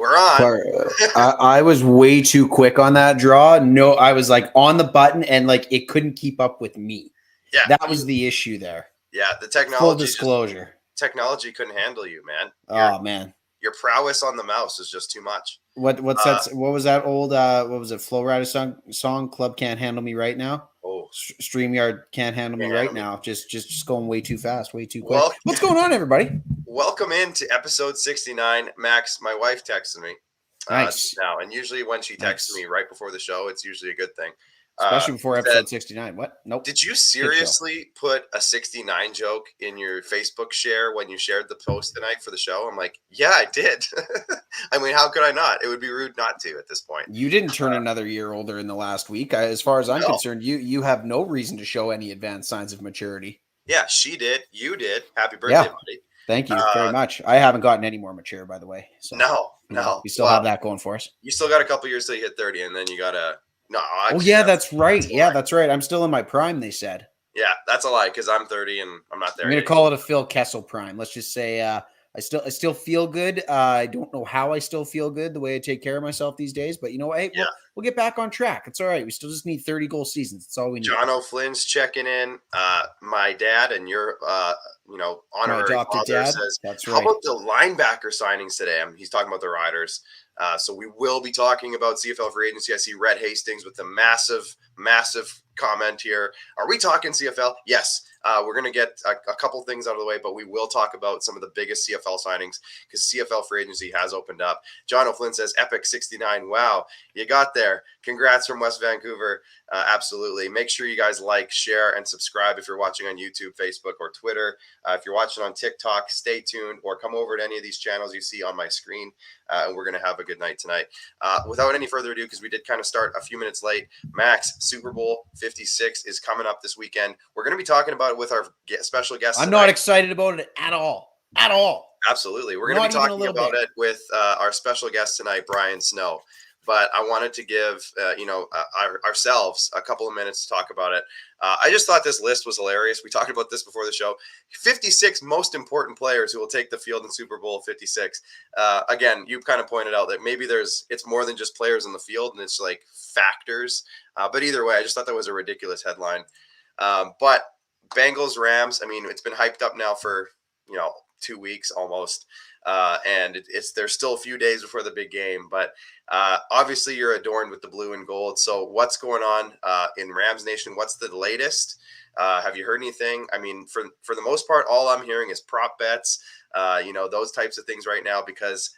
We're on. I was way too quick on that draw. No, I was like on the button and like it couldn't keep up with me. Yeah. That was the issue there. Yeah, the technology. Full disclosure. Technology couldn't handle you, man. Oh man. Your prowess on the mouse is just too much. What's that? What was that old? What was it? Flow Rider song. Club can't handle me right now. Oh, StreamYard can't handle me right now. Just going way too fast, way too quick. What's going on, everybody? Welcome into episode 69. Max, my wife texted me. Nice. Now, and usually when she texts me right before the show, it's usually a good thing. Especially before episode 69. What? Nope. Did you seriously put a 69 joke in your Facebook share when you shared the post tonight for the show? I'm like, yeah, I did. I mean, how could I not? It would be rude not to at this point. You didn't turn another year older in the last week. As far as I'm concerned, you have no reason to show any advanced signs of maturity. Yeah, she did. You did. Happy birthday, buddy. Thank you very much. I haven't gotten any more mature, by the way. So, no. We still have that going for us. You still got a couple years till you hit 30, and then you got to... No. Actually, oh, yeah, that's right. That's right. I'm still in my prime, they said. Yeah, that's a lie because I'm 30 and I'm not there. I'm going to call it a Phil Kessel prime. Let's just say I still feel good. I don't know how I still feel good the way I take care of myself these days. But you know what? Hey, we'll get back on track. It's all right. We still just need 30-goal seasons. That's all we need. John O'Flynn's checking in. My dad and your honorary father says, that's right. How about the linebacker signings today? He's talking about the Riders. So we will be talking about CFL free agency. I see Red Hastings with the massive comment here. Are we talking CFL? Yes. We're going to get a couple things out of the way, but we will talk about some of the biggest CFL signings because CFL free agency has opened up. John O'Flynn says, Epic 69. Wow, you got there. Congrats from West Vancouver. Absolutely. Make sure you guys like, share, and subscribe if you're watching on YouTube, Facebook, or Twitter. If you're watching on TikTok, stay tuned or come over to any of these channels you see on my screen, and we're going to have a good night tonight. Without any further ado, because we did kind of start a few minutes late, Max, Super Bowl 56 is coming up this weekend. We're going to be talking about it with our special guest. I'm not excited about it at all. At all. Absolutely. We're going to be talking about it with our special guest tonight, Brian Snow. But I wanted to give, ourselves a couple of minutes to talk about it. I just thought this list was hilarious. We talked about this before the show. 56 most important players who will take the field in Super Bowl 56. Again, you kind of pointed out that maybe it's more than just players in the field and it's like factors. But either way, I just thought that was a ridiculous headline. But Bengals, Rams, I mean, it's been hyped up now for, 2 weeks almost. And there's still a few days before the big game, but obviously you're adorned with the blue and gold. So what's going on in Rams Nation? What's the latest? Have you heard anything? I mean, for the most part, all I'm hearing is prop bets, those types of things right now, because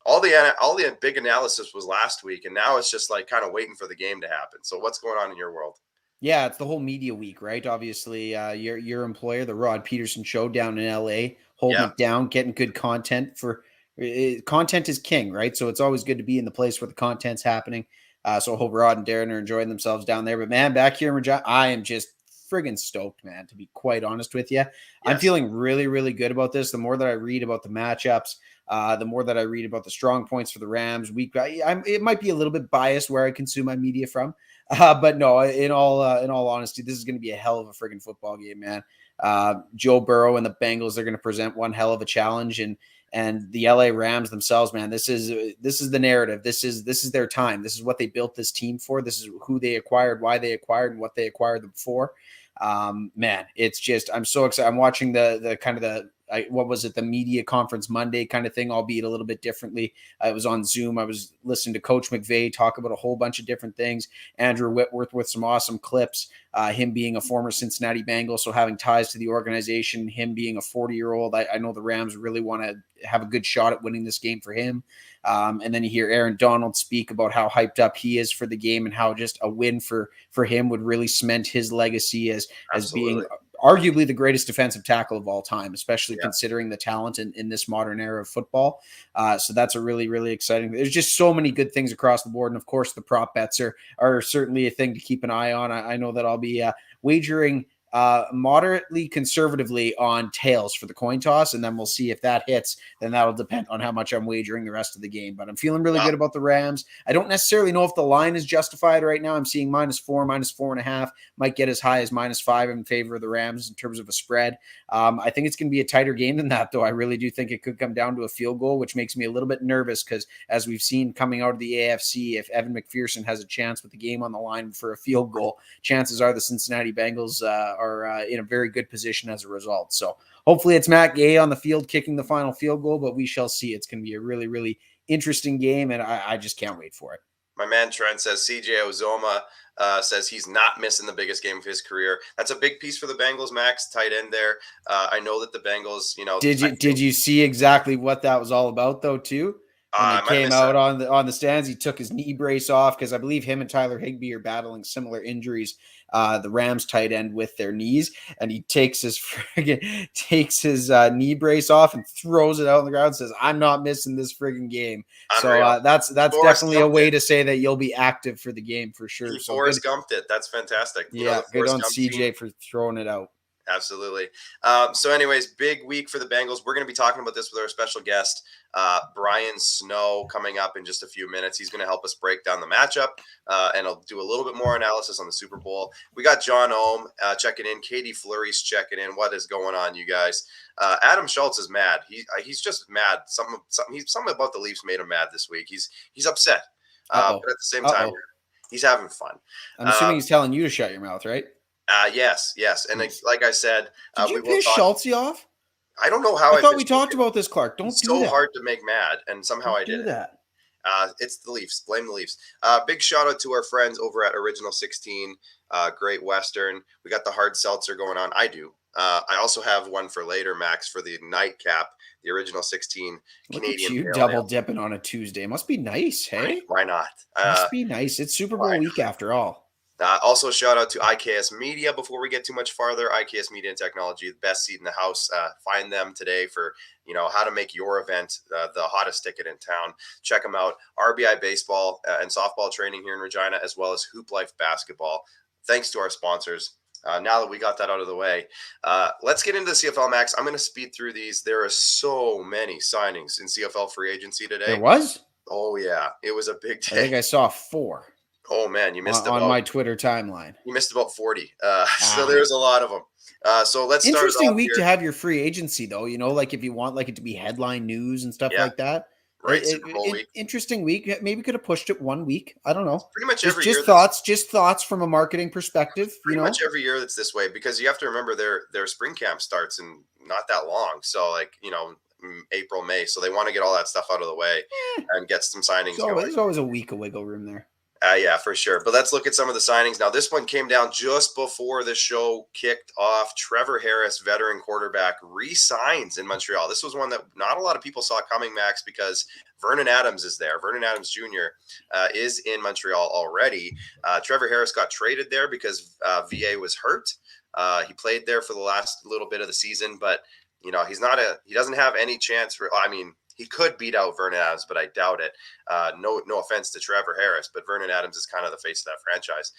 all the big analysis was last week, and now it's just like kind of waiting for the game to happen. So what's going on in your world? Yeah, it's the whole media week, right? Obviously, your employer, the Rod Peterson Show down in LA, holding it down, getting good content content is king, right? So it's always good to be in the place where the content's happening. So I hope Rod and Darren are enjoying themselves down there. But man, back here in Regina, I am just friggin' stoked, man, to be quite honest with you. Yes. I'm feeling really, really good about this. The more that I read about the matchups, the more that I read about the strong points for the Rams it might be a little bit biased where I consume my media from. But no, in all honesty, this is going to be a hell of a friggin' football game, man. Joe Burrow and the Bengals, they're going to present one hell of a challenge, and the LA Rams themselves, man, this is the narrative. This is their time. This is what they built this team for. This is who they acquired, why they acquired, and what they acquired them for. Man, it's just, I'm so excited. I'm watching the kind of the media conference Monday kind of thing, albeit a little bit differently. I was on Zoom. I was listening to Coach McVay talk about a whole bunch of different things. Andrew Whitworth with some awesome clips, him being a former Cincinnati Bengal, so having ties to the organization, him being a 40-year-old. I know the Rams really want to have a good shot at winning this game for him. And then you hear Aaron Donald speak about how hyped up he is for the game and how just a win for him would really cement his legacy as being arguably the greatest defensive tackle of all time, especially considering the talent in this modern era of football. So that's a really, really exciting. There's just so many good things across the board. And of course, the prop bets are certainly a thing to keep an eye on. I know that I'll be wagering moderately conservatively on tails for the coin toss, and then we'll see if that hits. Then that'll depend on how much I'm wagering the rest of the game. But I'm feeling really good about the Rams. I don't necessarily know if the line is justified right now. I'm seeing -4, -4.5, might get as high as -5 in favor of the Rams in terms of a spread. I think it's going to be a tighter game than that, though. I really do think it could come down to a field goal, which makes me a little bit nervous because, as we've seen coming out of the AFC, if Evan McPherson has a chance with the game on the line for a field goal, chances are the Cincinnati Bengals are in a very good position as a result. So hopefully it's Matt Gay on the field kicking the final field goal, but we shall see. It's going to be a really, really interesting game, and I just can't wait for it. My man Trent says CJ Ozoma says he's not missing the biggest game of his career. That's a big piece for the Bengals, Max, tight end there. I know that the Bengals, did you see exactly what that was all about, though, too? When they came out on the stands, he took his knee brace off because I believe him and Tyler Higbee are battling similar injuries. The Rams tight end with their knees, and he takes his knee brace off and throws it out on the ground and says, "I'm not missing this friggin' game." Unreal. So that's definitely a way to say that you'll be active for the game for sure. He Forrest Gumped it. That's fantastic. Yeah, good on CJ for throwing it out. Absolutely. So anyways, big week for the Bengals. We're going to be talking about this with our special guest, Brian Snow, coming up in just a few minutes. He's going to help us break down the matchup, and I'll do a little bit more analysis on the Super Bowl. We got John Ohm checking in. Katie Fleury's checking in. What is going on, you guys? Adam Schultz is mad. He's just mad. Something about the Leafs made him mad this week. He's upset. But at the same time, he's having fun. I'm assuming he's telling you to shut your mouth, right? Yes. And like I said, did you piss Schultz off? I don't know how I thought we talked about this, Clark. Don't do that. It's so hard to make mad, and somehow I did that. It's the Leafs. Blame the Leafs. Big shout out to our friends over at Original 16, Great Western. We got the hard seltzer going on. I do. I also have one for later, Max, for the nightcap, the Original 16 Canadian. You double dipping on a Tuesday. Must be nice, hey? Why not? Must be nice. It's Super Bowl week after all. Also, shout out to IKS Media before we get too much farther. IKS Media Technology, the best seat in the house. Find them today for how to make your event the hottest ticket in town. Check them out. RBI Baseball and softball training here in Regina, as well as Hooplife Basketball. Thanks to our sponsors. Now that we got that out of the way, let's get into the CFL, Max. I'm going to speed through these. There are so many signings in CFL free agency today. There was? Oh, yeah. It was a big day. I think I saw 4. Oh, man, you missed on my Twitter timeline. You missed about 40. So there's a lot of them. So let's start. Interesting week to have your free agency, though. Like if you want it to be headline news and stuff like that. Right. Super Bowl week. Interesting week. Maybe could have pushed it 1 week. I don't know. Pretty much every year. Just thoughts from a marketing perspective. Pretty much every year that's this way, because you have to remember their spring camp starts in not that long. So April, May. So they want to get all that stuff out of the way and get some signings going. There's always a week of wiggle room there. Yeah, for sure. But let's look at some of the signings. Now, this one came down just before the show kicked off. Trevor Harris, veteran quarterback, re-signs in Montreal. This was one that not a lot of people saw coming, Max, because Vernon Adams is there. Vernon Adams Jr. Is in Montreal already. Trevor Harris got traded there because VA was hurt. He played there for the last little bit of the season, but he doesn't have any chance he could beat out Vernon Adams, but I doubt it. No offense to Trevor Harris, but Vernon Adams is kind of the face of that franchise.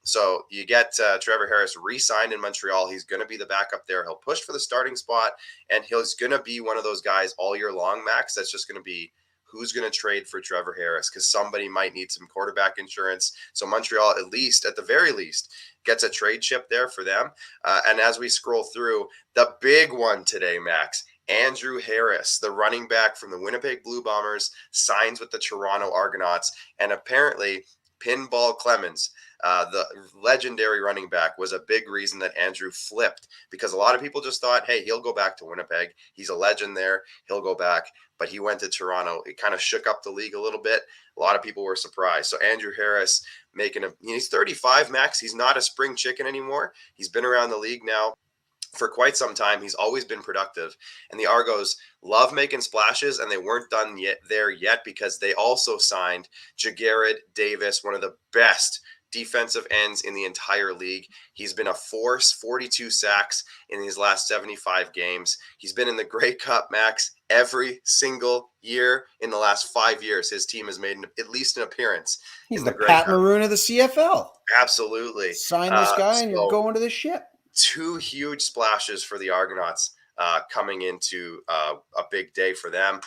So you get Trevor Harris re-signed in Montreal. He's going to be the backup there. He'll push for the starting spot, and he's going to be one of those guys all year long, Max, that's just going to be who's going to trade for Trevor Harris, because somebody might need some quarterback insurance. So Montreal, at the very least, gets a trade chip there for them. And as we scroll through, the big one today, Max, Andrew Harris, the running back from the Winnipeg Blue Bombers, signs with the Toronto Argonauts. And apparently, Pinball Clemens, the legendary running back, was a big reason that Andrew flipped, because a lot of people just thought, hey, he'll go back to Winnipeg. He's a legend there. He'll go back. But he went to Toronto. It kind of shook up the league a little bit. A lot of people were surprised. So Andrew Harris he's 35, Max. He's not a spring chicken anymore. He's been around the league now for quite some time. He's always been productive. And the Argos love making splashes, and they weren't done yet because they also signed Jagarrett Davis, one of the best defensive ends in the entire league. He's been a force, 42 sacks in his last 75 games. He's been in the Grey Cup, Max, every single year in the last 5 years. His team has made at least an appearance. He's the Pat Maroon of the CFL. Absolutely. Sign this guy and you're going to the ship. 2 huge splashes for the Argonauts coming into a big day for them.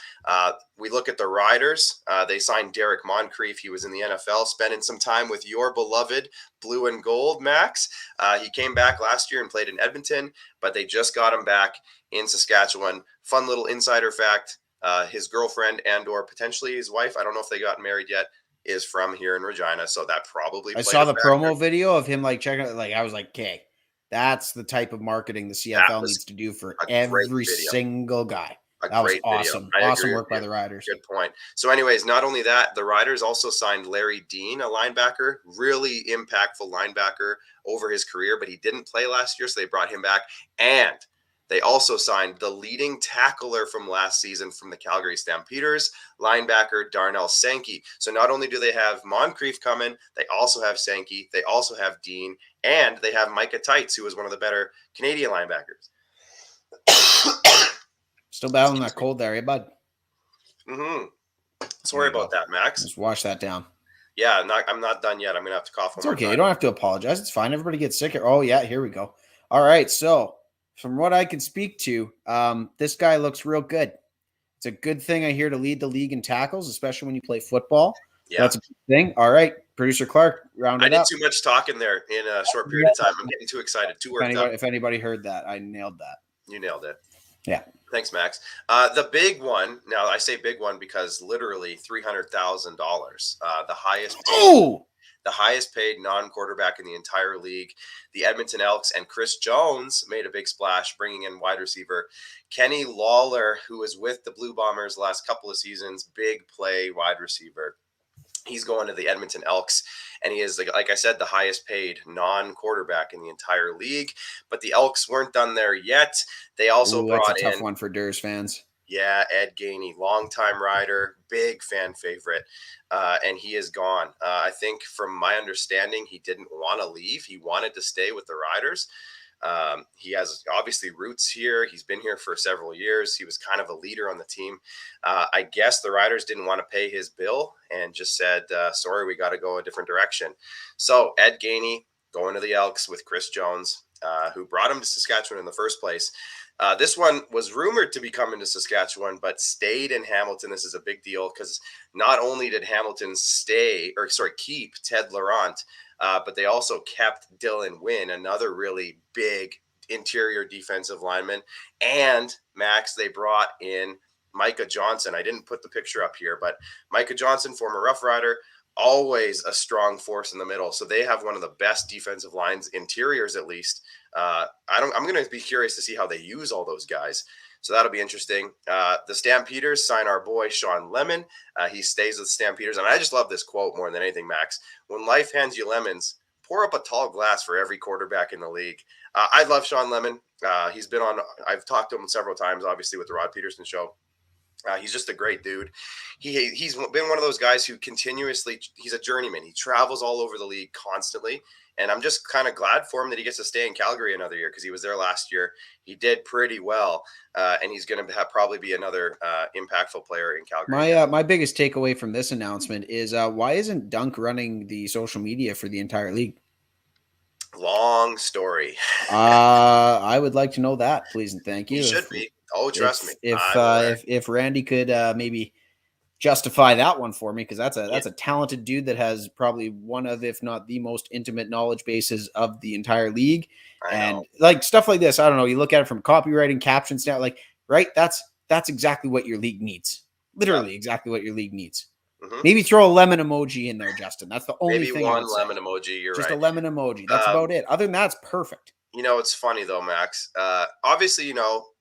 We look at the Riders. They signed Derek Moncrief. He was in the NFL, spending some time with your beloved blue and gold, Max. He came back last year and played in Edmonton, but they just got him back in Saskatchewan. Fun little insider fact. His girlfriend and or potentially his wife, I don't know if they got married yet, is from here in Regina. So that probably I saw the promo video of him like checking it. Like I was like, okay, that's the type of marketing the CFL needs to do for every single guy. That was awesome. Awesome work by the Riders. Good point. So anyways, not only that, the Riders also signed Larry Dean, a linebacker, really impactful linebacker over his career, but he didn't play last year, so they brought him back. And they also signed the leading tackler from last season from the Calgary Stampeders, linebacker Darnell Sankey. So not only do they have Moncrief coming, they also have Sankey, they also have Dean, and they have Micah Tights, who is one of the better Canadian linebackers. Still battling that cold there, eh, bud? Sorry about that, Max. Just wash that down. Yeah, I'm not done yet. I'm going to have to cough. It's okay. You don't have to apologize. It's fine. Everybody gets sick. Oh, yeah. Here we go. All right. So from what I can speak to, this guy looks real good. It's a good thing I hear to lead the league in tackles, especially when you play football. Yeah. That's a good thing. All right. Producer Clark, round it up. I did too much talking there in a short period of time. I'm getting too excited. Too worked up. If anybody heard that, I nailed that. You nailed it. Yeah. Thanks, Max. The big one, now I say big one because literally $300,000, the highest paid non-quarterback in the entire league. The Edmonton Elks and Chris Jones made a big splash, bringing in wide receiver Kenny Lawler, who was with the Blue Bombers the last couple of seasons, big play wide receiver. He's going to the Edmonton Elks, and he is, like I said, the highest paid non-quarterback in the entire league. But the Elks weren't done there yet. They also brought in... That's a tough one for Durs fans. Yeah, Ed Gainey, longtime rider, big fan favorite, and he is gone. I think from my understanding, he didn't want to leave. He wanted to stay with the Riders. He has obviously roots here. He's been here for several years. He was kind of a leader on the team. I guess the Riders didn't want to pay his bill and just said, sorry, we got to go a different direction. So Ed Gainey going to the Elks with Chris Jones, who brought him to Saskatchewan in the first place. This one was rumored to be coming to Saskatchewan, but stayed in Hamilton. This is a big deal because not only did Hamilton keep Ted Laurent, but they also kept Dylan Wynn, another really big interior defensive lineman. And Max, they brought in Micah Johnson. I didn't put the picture up here, but Micah Johnson, former Rough Rider, always a strong force in the middle. So they have one of the best defensive lines, interiors at least. I'm going to be curious to see how they use all those guys. So that'll be interesting. The Stampeders sign our boy Sean Lemon. He stays with the Stampeders. And I just love this quote more than anything, Max. When life hands you lemons, pour up a tall glass for every quarterback in the league. I love Sean Lemon. He's been on, I've talked to him several times, obviously, with the Rod Peterson show. He's just a great dude. He's been one of those guys who continuously, he's a journeyman. He travels all over the league constantly. And I'm just kind of glad for him that he gets to stay in Calgary another year because he was there last year. He did pretty well, and he's going to probably be another impactful player in Calgary. My biggest takeaway from this announcement is why isn't Dunk running the social media for the entire league? Long story. I would like to know that, please and thank you. He should be. Oh, trust me. If Randy could maybe justify that one for me, because that's a talented dude that has probably one of, if not the most intimate knowledge bases of the entire league. And like stuff like this, I don't know, you look at it from copywriting, captions down, like, right, that's exactly what your league needs. Literally exactly what your league needs. Mm-hmm. Maybe throw a lemon emoji in there, Justin. That's the only thing. Maybe one lemon emoji. You're just right. Just a lemon emoji. That's about it. Other than that, it's perfect. You know, it's funny though, Max. Obviously,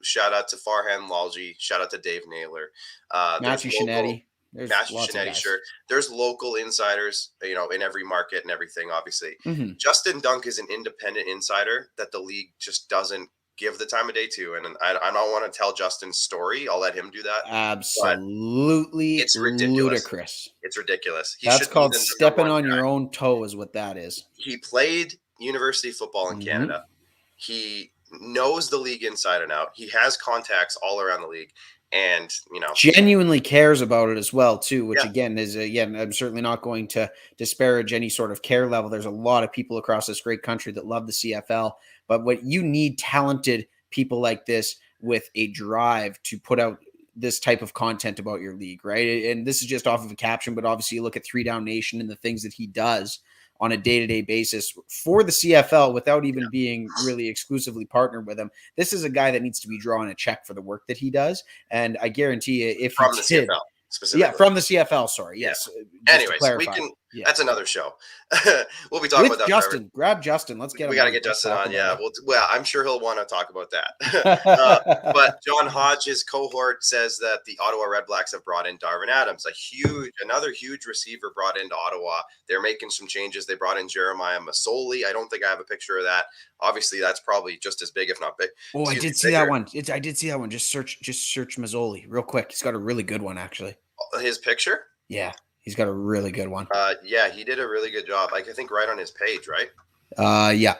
shout out to Farhan Lalji, shout out to Dave Naylor, Matthew Shinetti. Sure. There's local insiders, in every market and everything, obviously. Mm-hmm. Justin Dunk is an independent insider that the league just doesn't give the time of day to. And I don't want to tell Justin's story. I'll let him do that. Absolutely. It's ludicrous. It's ridiculous. That's called stepping on your own toe is what that is. He played university football in Canada. He knows the league inside and out. He has contacts all around the league. and genuinely cares about it as well too, which yeah, again is I'm certainly not going to disparage any sort of care level. There's a lot of people across this great country that love the CFL, but what you need talented people like this with a drive to put out this type of content about your league, right? And this is just off of a caption, but obviously you look at 3Down Nation and the things that he does on a day-to-day basis for the CFL without even being really exclusively partnered with him. This is a guy that needs to be drawing a check for the work that he does. And I guarantee you, if he from the did, CFL specifically. yeah, from the CFL, sorry. Yeah. Yes. Anyways, we can, that's another show. We'll be talking with about that. Justin. Grab Justin. Let's get him. We got to get Justin on. Yeah. Well, I'm sure he'll want to talk about that. But John Hodge's cohort says that the Ottawa Red Blacks have brought in Darvin Adams, another huge receiver brought into Ottawa. They're making some changes. They brought in Jeremiah Masoli. I don't think I have a picture of that. Obviously, that's probably just as big, if not big. Oh, I did see that one. I did see that one. Just search Masoli real quick. He's got a really good one, actually. His picture? Yeah, he's got a really good one. Yeah, he did a really good job. I think right on his page, right? Yeah.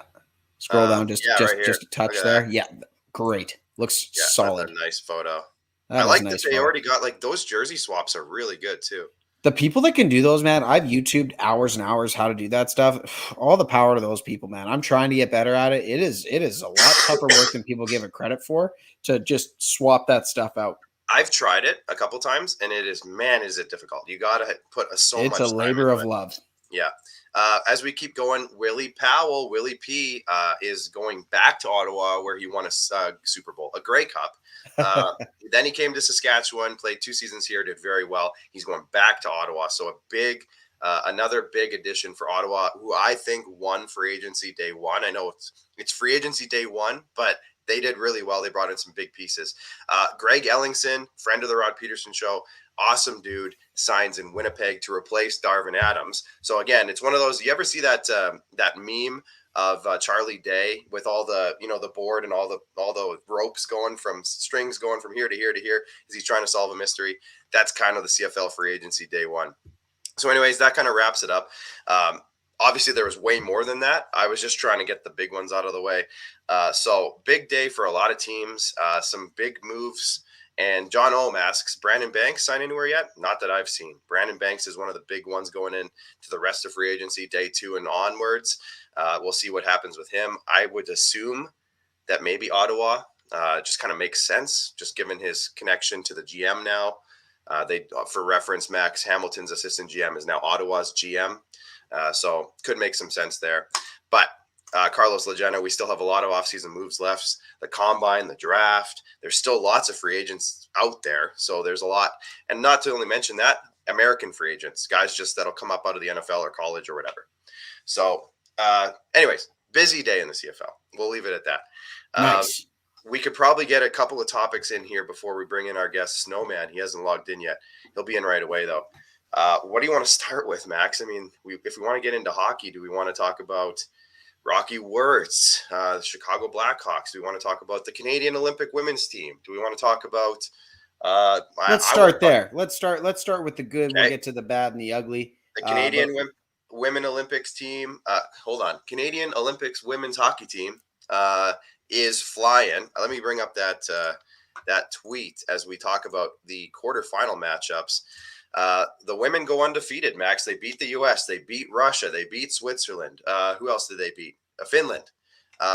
Scroll down just a touch there. That. Yeah, great. Looks solid. That's a nice photo. I like that they already got those jersey swaps are really good too. The people that can do those, man, I've YouTubed hours and hours how to do that stuff. All the power to those people, man. I'm trying to get better at it. It is a lot tougher work than people give it credit for to just swap that stuff out. I've tried it a couple times, and is it difficult. You got to put much time. It's a labor of love. Yeah. As we keep going, Willie P, is going back to Ottawa where he won a Super Bowl, a Grey Cup. Then he came to Saskatchewan, played 2 seasons here, did very well. He's going back to Ottawa. So another big addition for Ottawa, who I think won free agency day one. I know it's free agency day one, but they did really well. They brought in some big pieces. Greg Ellingson, friend of the Rod Peterson Show, awesome dude, signs in Winnipeg to replace Darvin Adams. So again, it's one of those. You ever see that meme of Charlie Day with all the the board and all the ropes strings going from here to here to here as he's trying to solve a mystery? That's kind of the CFL free agency day one. So anyways, that kind of wraps it up. Obviously, there was way more than that. I was just trying to get the big ones out of the way. So big day for a lot of teams, some big moves. And John Ohm asks, Brandon Banks sign anywhere yet? Not that I've seen. Brandon Banks is one of the big ones going in to the rest of free agency, day 2 and onwards. We'll see what happens with him. I would assume that maybe Ottawa just kind of makes sense, just given his connection to the GM now. For reference, Max Hamilton's assistant GM is now Ottawa's GM. So could make some sense there. But Carlos Legenda, we still have a lot of offseason moves left. The combine, the draft. There's still lots of free agents out there. So there's a lot. And not to only mention that, American free agents, guys just that'll come up out of the NFL or college or whatever. So anyways, busy day in the CFL. We'll leave it at that. Nice. We could probably get a couple of topics in here before we bring in our guest, Snowman. He hasn't logged in yet. He'll be in right away, though. What do you want to start with, Max? I mean, if we want to get into hockey, do we want to talk about Rocky Wirtz, the Chicago Blackhawks? Do we want to talk about the Canadian Olympic women's team? Do we want to talk about? Let's start there. Let's start with the good. Okay. We'll get to the bad and the ugly. The Canadian Women Olympics team. Hold on, Canadian Olympics women's hockey team is flying. Let me bring up that tweet as we talk about the quarterfinal matchups. The women go undefeated, Max. They beat the U.S. They beat Russia. They beat Switzerland. Who else did they beat? Finland.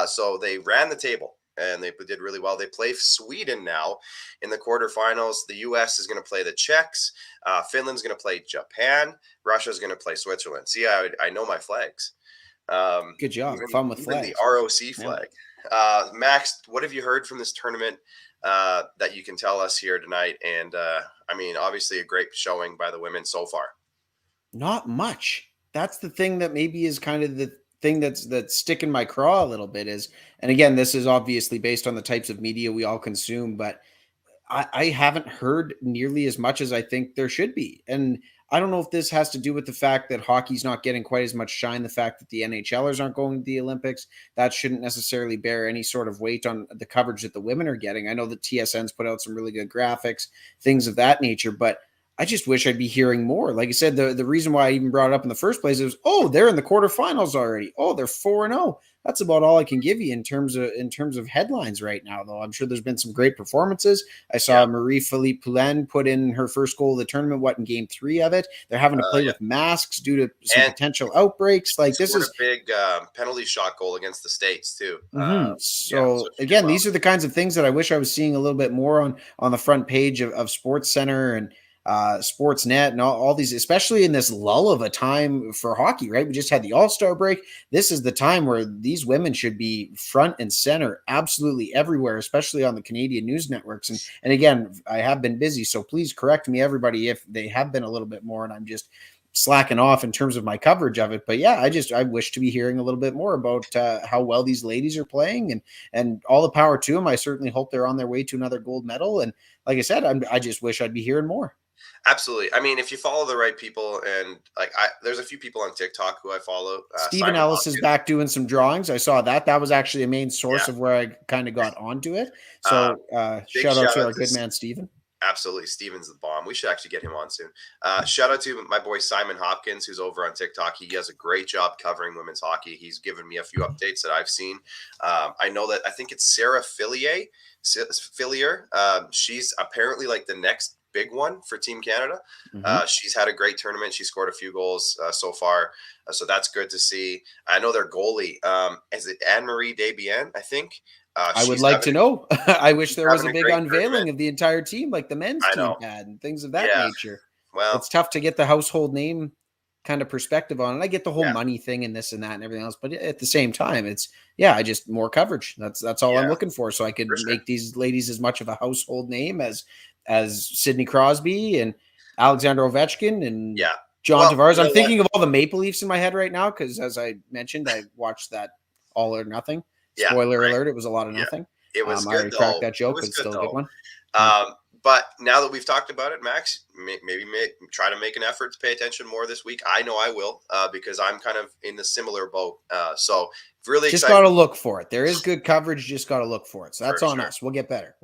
So they ran the table, and they did really well. They play Sweden now in the quarterfinals. The U.S. is going to play the Czechs. Finland's going to play Japan. Russia's going to play Switzerland. See, I know my flags. Good job. Fun with flags. The ROC flag. Yeah. Max, what have you heard from this tournament that you can tell us here tonight? And I mean, obviously a great showing by the women so far. Not much. That's the thing that maybe is kind of the thing that's sticking my craw a little bit is, and again, this is obviously based on the types of media we all consume, but I haven't heard nearly as much as I think there should be. And I don't know if this has to do with the fact that hockey's not getting quite as much shine, the fact that the NHLers aren't going to the Olympics. That shouldn't necessarily bear any sort of weight on the coverage that the women are getting. I know that TSN's put out some really good graphics, things of that nature, but I just wish I'd be hearing more. Like I said, the reason why I even brought it up in the first place is, they're in the quarterfinals already. They're 4-0. That's about all I can give you in terms of headlines right now, though. I'm sure there's been some great performances. I saw Marie-Philippe Poulin put in her first goal of the tournament, in game 3 of it. They're having to play with masks due to some potential outbreaks. Like, this is a big penalty shot goal against the States too. So again, these are the kinds of things that I wish I was seeing a little bit more on the front page of Sports Center and Sportsnet and all these, especially in this lull of a time for hockey, right? We just had the All-Star break. This is the time where these women should be front and center absolutely everywhere, especially on the Canadian news networks. And again, I have been busy, so please correct me, everybody, if they have been a little bit more and I'm just slacking off in terms of my coverage of it. But yeah, I wish to be hearing a little bit more about how well these ladies are playing, and all the power to them. I certainly hope they're on their way to another gold medal. And like I said, I just wish I'd be hearing more. Absolutely. I mean, if you follow the right people, and there's a few people on TikTok who I follow. Stephen Ellis is back doing some drawings. I saw that. That was actually a main source of where I kind of got onto it. So shout out to our good man, Stephen. Absolutely. Steven's the bomb. We should actually get him on soon. Shout out to my boy Simon Hopkins, who's over on TikTok. He does a great job covering women's hockey. He's given me a few updates that I've seen. I know that I think it's Sarah Fillier. She's apparently like the next big one for Team Canada. She's had a great tournament. She scored a few goals so far. So that's good to see. I know their goalie. Is it Anne-Marie Desbiens, I think? I would like to know. I wish there was a big unveiling of the entire team like the men's team had and things of that nature. Well, it's tough to get the household name kind of perspective on it. I get the whole money thing and this and that and everything else, but at the same time, it's I just more coverage. That's all I'm looking for, so I could make these ladies as much of a household name as Sidney Crosby and Alexander Ovechkin and John Tavares. I'm thinking of all the Maple Leafs in my head right now because, as I mentioned, I watched that All or Nothing. Spoiler alert, it was a lot of nothing. It was good, I already cracked that joke, but still a good one. But now that we've talked about it, Max, maybe try to make an effort to pay attention more this week. I know I will, because I'm kind of in the similar boat. So really just got to look for it. There is good coverage. Just got to look for it. So that's on us. We'll get better.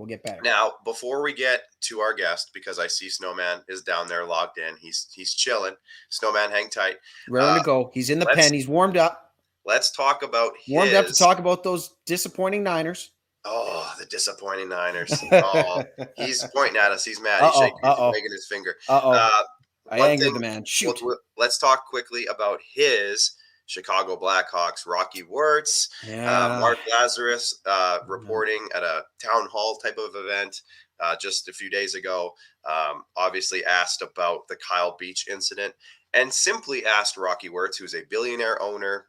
Now, before we get to our guest, because I see Snowman is down there logged in. He's chilling. Snowman, hang tight. Ready to go. He's in the pen. He's warmed up. Let's talk about warmed up to talk about those disappointing Niners. Oh, the disappointing Niners. Oh, he's pointing at us. He's mad. He's shaking, wagging his finger. I angered the man. Shoot. Let's talk quickly about his Chicago Blackhawks, Rocky Wirtz, Mark Lazarus, reporting at a town hall type of event just a few days ago. Obviously asked about the Kyle Beach incident and simply asked Rocky Wirtz, who's a billionaire owner,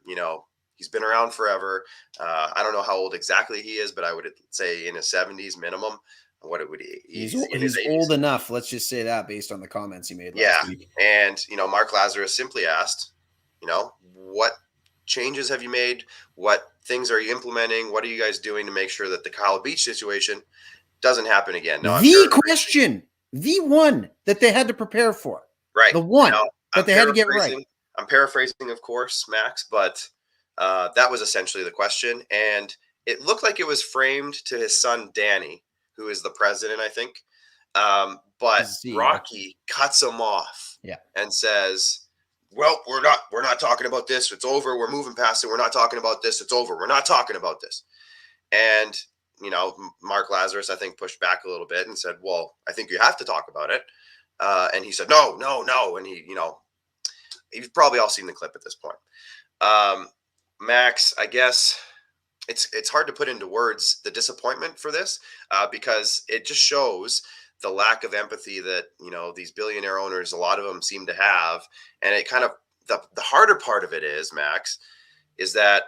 he's been around forever. I don't know how old exactly he is, but I would say in his 70s minimum. What it would he's old enough. Let's just say that based on the comments he made last week. And Mark Lazarus simply asked, what changes have you made? What things are you implementing? What are you guys doing to make sure that the Kyle Beach situation doesn't happen again? No, the one that they had to prepare for, right? The one that they had to get right. I'm paraphrasing, of course, Max, but that was essentially the question. And it looked like it was framed to his son, Danny, who is the president, I think. But Rocky cuts him off and says, well, we're not talking about this. It's over. We're moving past it. We're not talking about this. It's over. We're not talking about this. And, Mark Lazarus, I think, pushed back a little bit and said, well, I think you have to talk about it. And he said, no. And you've probably all seen the clip at this point. Max, I guess it's hard to put into words the disappointment for this because it just shows the lack of empathy that, these billionaire owners, a lot of them seem to have. And it kind of, the harder part of it is, Max, is that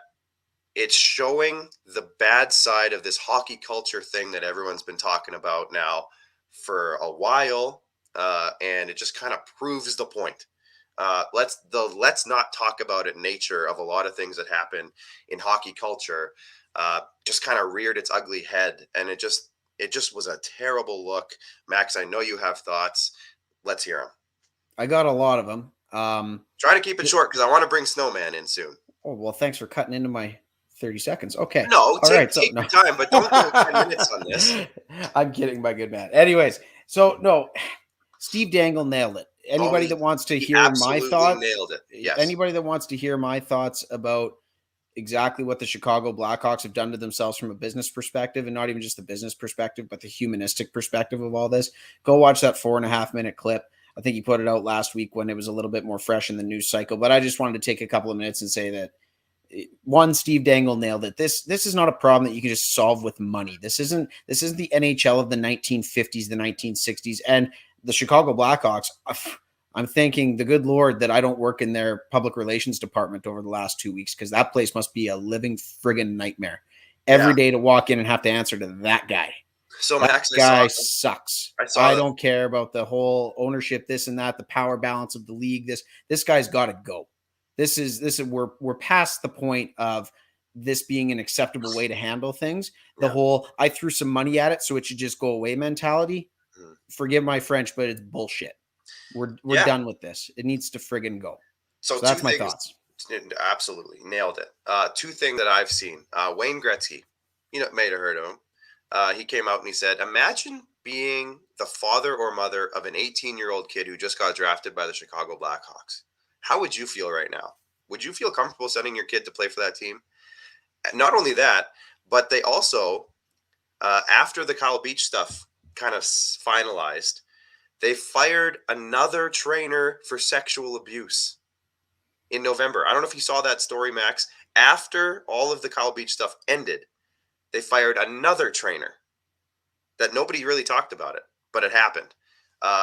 it's showing the bad side of this hockey culture thing that everyone's been talking about now for a while. And it just kind of proves the point. Let's not talk about it nature of a lot of things that happen in hockey culture just kind of reared its ugly head. And it just was a terrible look. Max, I know you have thoughts. Let's hear them. I got a lot of them. Try to keep it short because I want to bring Snowman in soon. Oh, well, thanks for cutting into my 30 seconds. Okay. No, take your time, but don't go 10 minutes on this. I'm kidding, my good man. Anyways, so no, Steve Dangle nailed it. Anybody that wants to hear my thoughts, nailed it. Yes. Anybody that wants to hear my thoughts about exactly what the Chicago Blackhawks have done to themselves from a business perspective, and not even just the business perspective, but the humanistic perspective of all this, go watch that 4.5 minute clip. I think he put it out last week when it was a little bit more fresh in the news cycle, but I just wanted to take a couple of minutes and say that one, Steve Dangle nailed it. This is not a problem that you can just solve with money. This isn't the NHL of the 1950s, the 1960s, and the Chicago Blackhawks. I'm thanking the good Lord that I don't work in their public relations department over the last 2 weeks, because that place must be a living friggin' nightmare every day to walk in and have to answer to that guy. So that Max, guy sucks. I don't care about the whole ownership, this and that, the power balance of the league. This guy's got to go. This is we're past the point of this being an acceptable way to handle things. The whole I threw some money at it, so it should just go away mentality. Forgive my French, but it's bullshit. We're done with this. It needs to friggin' go. So that's my thoughts. Absolutely nailed it. Two things that I've seen. Wayne Gretzky, may have heard of him. He came out and he said, "Imagine being the father or mother of an 18-year-old kid who just got drafted by the Chicago Blackhawks. How would you feel right now? Would you feel comfortable sending your kid to play for that team?" Not only that, but they also, after the Kyle Beach stuff kind of finalized, they fired another trainer for sexual abuse in November. I don't know if you saw that story, Max. After all of the Kyle Beach stuff ended, they fired another trainer that nobody really talked about it, but it happened.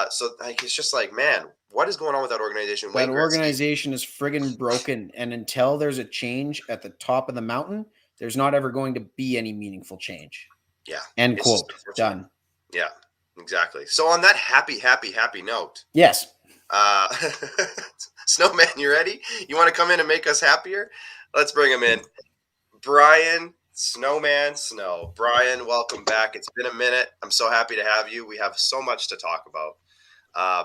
So it's just like, man, what is going on with that organization? That organization is friggin' broken. And until there's a change at the top of the mountain, there's not ever going to be any meaningful change. Yeah. End quote. Done. Yeah, exactly. So on that happy note. Yes. Snowman, you ready? You want to come in and make us happier? Let's bring him in. Brian Snowman Snow. Brian, welcome back. It's been a minute. I'm so happy to have you. We have so much to talk about.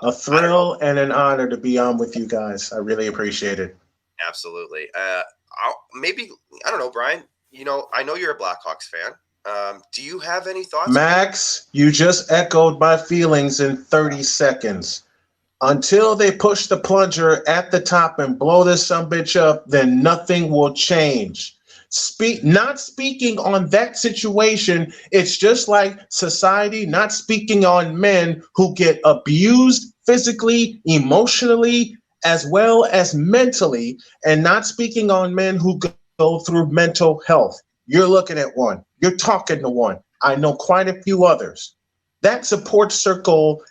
A thrill and an honor to be on with you guys. I really appreciate it. Absolutely. I don't know, Brian. I know you're a Blackhawks fan. Do you have any thoughts? Max, you just echoed my feelings in 30 seconds. Until they push the plunger at the top and blow this sumbitch up, then nothing will change. Not speaking on that situation, it's just like society not speaking on men who get abused physically, emotionally, as well as mentally, and not speaking on men who go through mental health. You're looking at one. You're talking to one. I know quite a few others. That support circle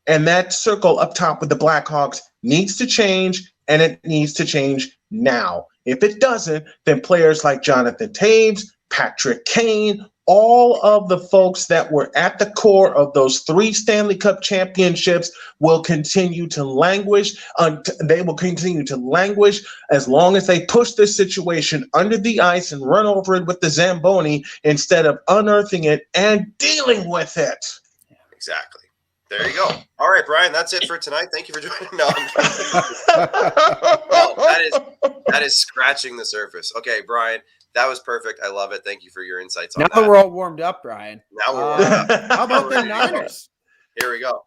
and that circle up top with the Blackhawks needs to change, and it needs to change now. If it doesn't, then players like Jonathan Taves, Patrick Kane, all of the folks that were at the core of those 3 Stanley Cup championships will continue to languish. They will continue to languish as long as they push this situation under the ice and run over it with the Zamboni instead of unearthing it and dealing with it. Exactly. There you go. All right, Brian, that's it for tonight. Thank you for joining. No, that is scratching the surface. Okay, Brian, that was perfect. I love it. Thank you for your insights on that. Now we're all warmed up, Brian. Now we're warmed up. How about the Niners? Here we go.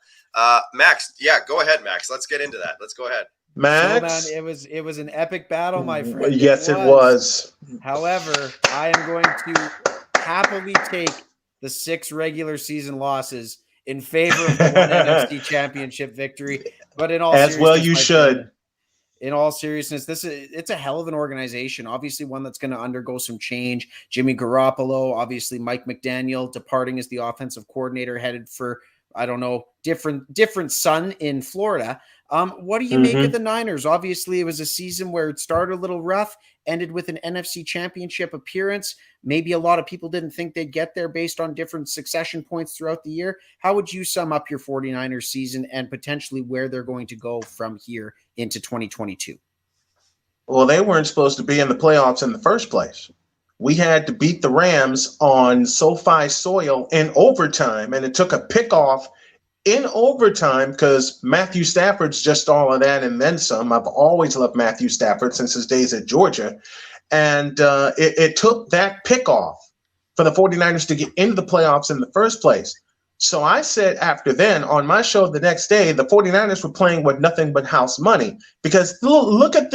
Max, go ahead, Max. Let's get into that. Let's go ahead. Max, it was an epic battle, my friend. Yes, it was. However, I am going to happily take the 6 regular season losses in favor of the one NFC championship victory. But in all seriousness, well, you should. In all seriousness, it's a hell of an organization. Obviously, one that's going to undergo some change. Jimmy Garoppolo, obviously Mike McDaniel departing as the offensive coordinator, headed for, I don't know, different sun in Florida. What do you make of the Niners? Obviously, it was a season where it started a little rough, ended with an NFC championship appearance. Maybe a lot of people didn't think they'd get there based on different succession points throughout the year. How would you sum up your 49ers season and potentially where they're going to go from here into 2022? Well, they weren't supposed to be in the playoffs in the first place. We had to beat the Rams on SoFi soil in overtime, and it took a pickoff in overtime because Matthew Stafford's just all of that and then some. I've always loved Matthew Stafford since his days at Georgia. And it took that pickoff for the 49ers to get into the playoffs in the first place. So I said after then on my show the next day, the 49ers were playing with nothing but house money, because look at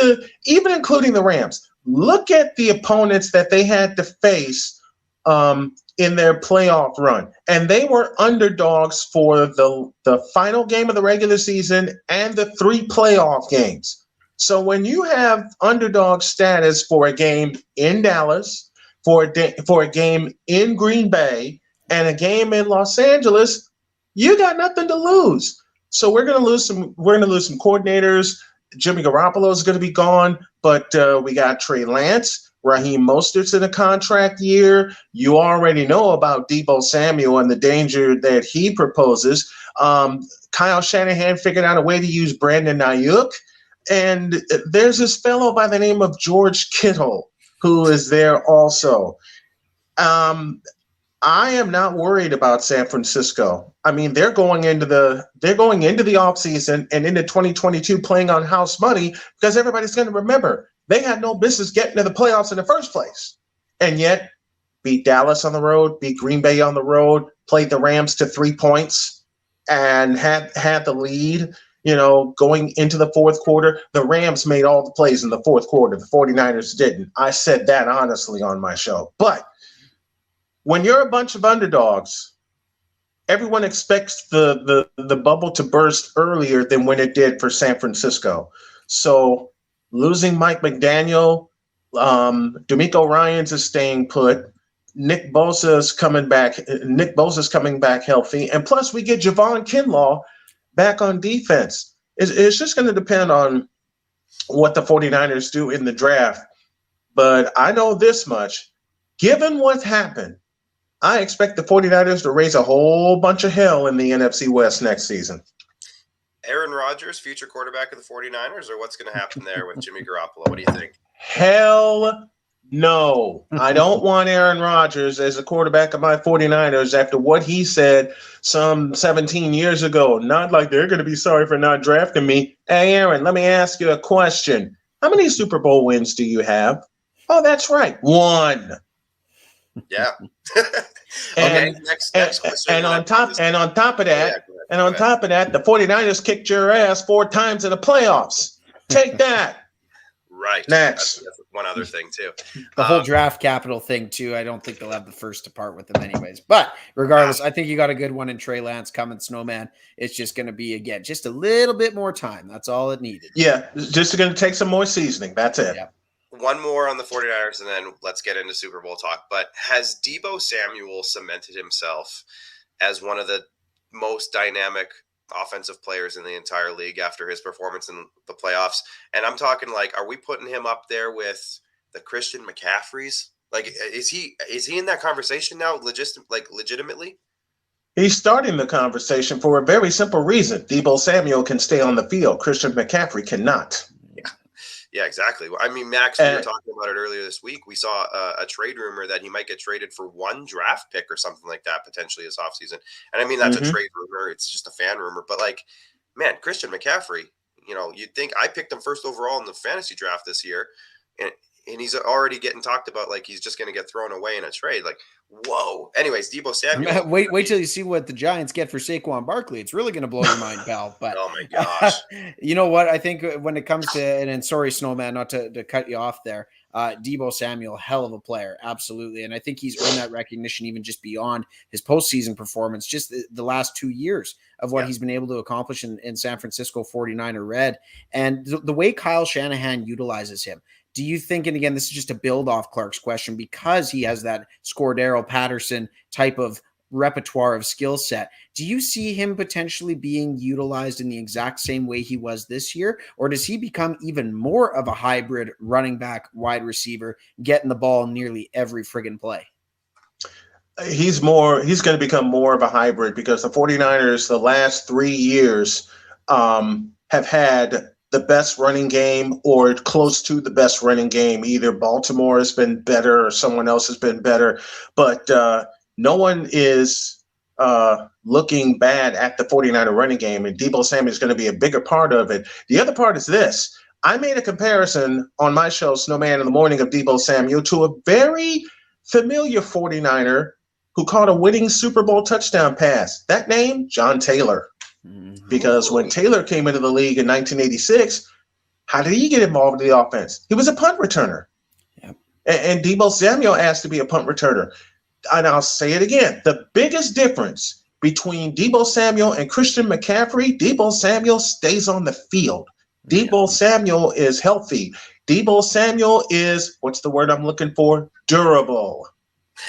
even including the Rams, look at the opponents that they had to face in their playoff run. And they were underdogs for the final game of the regular season and the 3 playoff games. So when you have underdog status for a game in Dallas, for a game in Green Bay, and a game in Los Angeles, you got nothing to lose. So we're going to lose some coordinators. Jimmy Garoppolo is going to be gone, but we got Trey Lance, Raheem Mostert's in a contract year. You already know about Deebo Samuel and the danger that he proposes. Kyle Shanahan figured out a way to use Brandon Ayuk. And there's this fellow by the name of George Kittle who is there also. I am not worried about San Francisco. I mean, they're going into the offseason and into 2022 playing on house money, because everybody's going to remember they had no business getting to the playoffs in the first place. And yet beat Dallas on the road, beat Green Bay on the road, played the Rams to 3 points, and had the lead, going into the fourth quarter. The Rams made all the plays in the fourth quarter. The 49ers didn't. I said that honestly on my show. But when you're a bunch of underdogs, everyone expects the bubble to burst earlier than when it did for San Francisco. So losing Mike McDaniel, D'Amico Ryans is staying put. Nick Bosa's coming back healthy. And plus we get Javon Kinlaw back on defense. It's just going to depend on what the 49ers do in the draft. But I know this much. Given what's happened, I expect the 49ers to raise a whole bunch of hell in the NFC West next season. Aaron Rodgers, future quarterback of the 49ers, or what's going to happen there with Jimmy Garoppolo? What do you think? Hell no. I don't want Aaron Rodgers as a quarterback of my 49ers after what he said some 17 years ago. Not like they're going to be sorry for not drafting me. Hey, Aaron, let me ask you a question. How many Super Bowl wins do you have? Oh, that's right. 1. Yeah. Okay. Next question. And on top of that, the 49ers kicked your ass 4 times in the playoffs. Take that. Right. Next. That's one other thing too. The whole draft capital thing too. I don't think they'll have the first to part with them anyways. But regardless, I think you got a good one in Trey Lance coming, Snowman. It's just going to be, again, just a little bit more time. That's all it needed. Yeah. Just going to take some more seasoning. That's it. Yeah. One more on the 49ers, and then let's get into Super Bowl talk. But has Deebo Samuel cemented himself as one of the most dynamic offensive players in the entire league after his performance in the playoffs? And I'm talking like, are we putting him up there with the Christian McCaffreys? Like, is he in that conversation now, legitimately? He's starting the conversation for a very simple reason. Deebo Samuel can stay on the field. Christian McCaffrey cannot. Yeah, exactly. I mean, Max, we were talking about it earlier this week. We saw a trade rumor that he might get traded for 1 draft pick or something like that potentially this offseason. And I mean, that's a trade rumor. It's just a fan rumor. But like, man, Christian McCaffrey, you'd think I picked him first overall in the fantasy draft this year. And he's already getting talked about like he's just going to get thrown away in a trade. Like, whoa. Anyways, Deebo Samuel. Wait till you see what the Giants get for Saquon Barkley. It's really going to blow your mind, pal. But oh my gosh. You know what? I think when it comes to, and sorry, Snowman, not to cut you off there. Deebo Samuel, hell of a player. Absolutely. And I think he's earned that recognition even just beyond his postseason performance, just the last 2 years of what he's been able to accomplish in San Francisco 49er Red. And the way Kyle Shanahan utilizes him. Do you think, and again, this is just a build off Clark's question, because he has that Scordero Patterson type of repertoire of skill set, do you see him potentially being utilized in the exact same way he was this year? Or does he become even more of a hybrid running back, wide receiver, getting the ball nearly every friggin' play? He's going to become more of a hybrid, because the 49ers, the last 3 years, have had the best running game or close to the best running game. Either Baltimore has been better or someone else has been better, but no one is looking bad at the 49er running game, and Deebo Samuel is going to be a bigger part of it. The other part is this. I made a comparison on my show, Snowman in the Morning, of Deebo Samuel to a very familiar 49er who caught a winning Super Bowl touchdown pass. That name, John Taylor. Because when Taylor came into the league in 1986, how did he get involved in the offense? He was a punt returner. Yep. And Deebo Samuel asked to be a punt returner. And I'll say it again. The biggest difference between Deebo Samuel and Christian McCaffrey, Deebo Samuel stays on the field. Deebo Samuel is healthy. Deebo Samuel is, what's the word I'm looking for? Durable.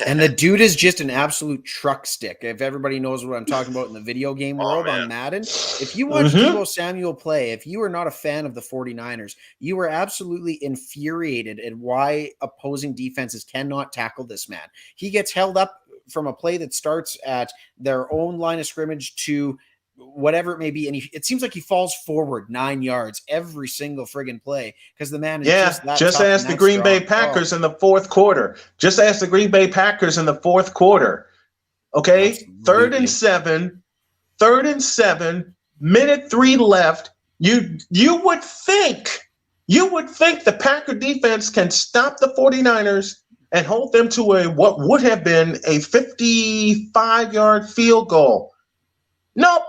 And the dude is just an absolute truck stick. If everybody knows what I'm talking about in the video game world on Madden, if you watch Deebo Samuel play, if you are not a fan of the 49ers, you are absolutely infuriated at why opposing defenses cannot tackle this man. He gets held up from a play that starts at their own line of scrimmage to whatever it may be, and it seems like he falls forward 9 yards every single friggin' play because the man is just ask the Green Bay Packers in the fourth quarter. Just ask the Green Bay Packers in the fourth quarter. Okay, Absolutely. third and seven, minute 3 left. You would think the Packer defense can stop the 49ers and hold them to what would have been a 55-yard field goal. Nope.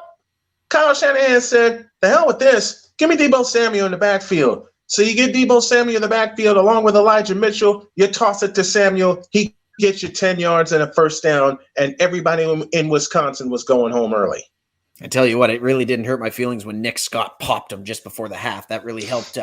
Kyle Shanahan said, the hell with this. Give me Deebo Samuel in the backfield. So you get Deebo Samuel in the backfield along with Elijah Mitchell. You toss it to Samuel. He gets you 10 yards and a first down, and everybody in Wisconsin was going home early. I tell you what, it really didn't hurt my feelings when Nick Scott popped him just before the half. That really helped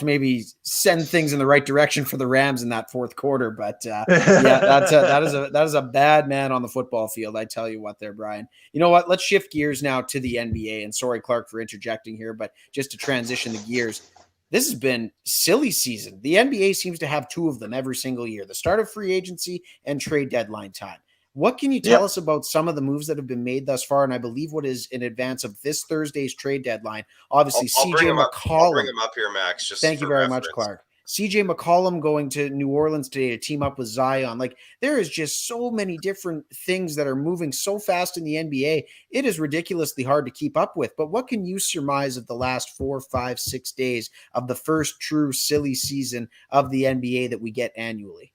maybe send things in the right direction for the Rams in that fourth quarter. But that is a bad man on the football field. I tell you what there, Brian. You know what? Let's shift gears now to the NBA. And sorry, Clark, for interjecting here, but just to transition the gears, this has been silly season. The NBA seems to have 2 of them every single year, the start of free agency and trade deadline time. What can you tell us about some of the moves that have been made thus far? And I believe what is in advance of this Thursday's trade deadline. Obviously, CJ McCollum. I'll bring him up here, Max. Thank you very much, Clark. CJ McCollum going to New Orleans today to team up with Zion. Like, there is just so many different things that are moving so fast in the NBA. It is ridiculously hard to keep up with. But what can you surmise of the last 4, 5, 6 days of the first true silly season of the NBA that we get annually?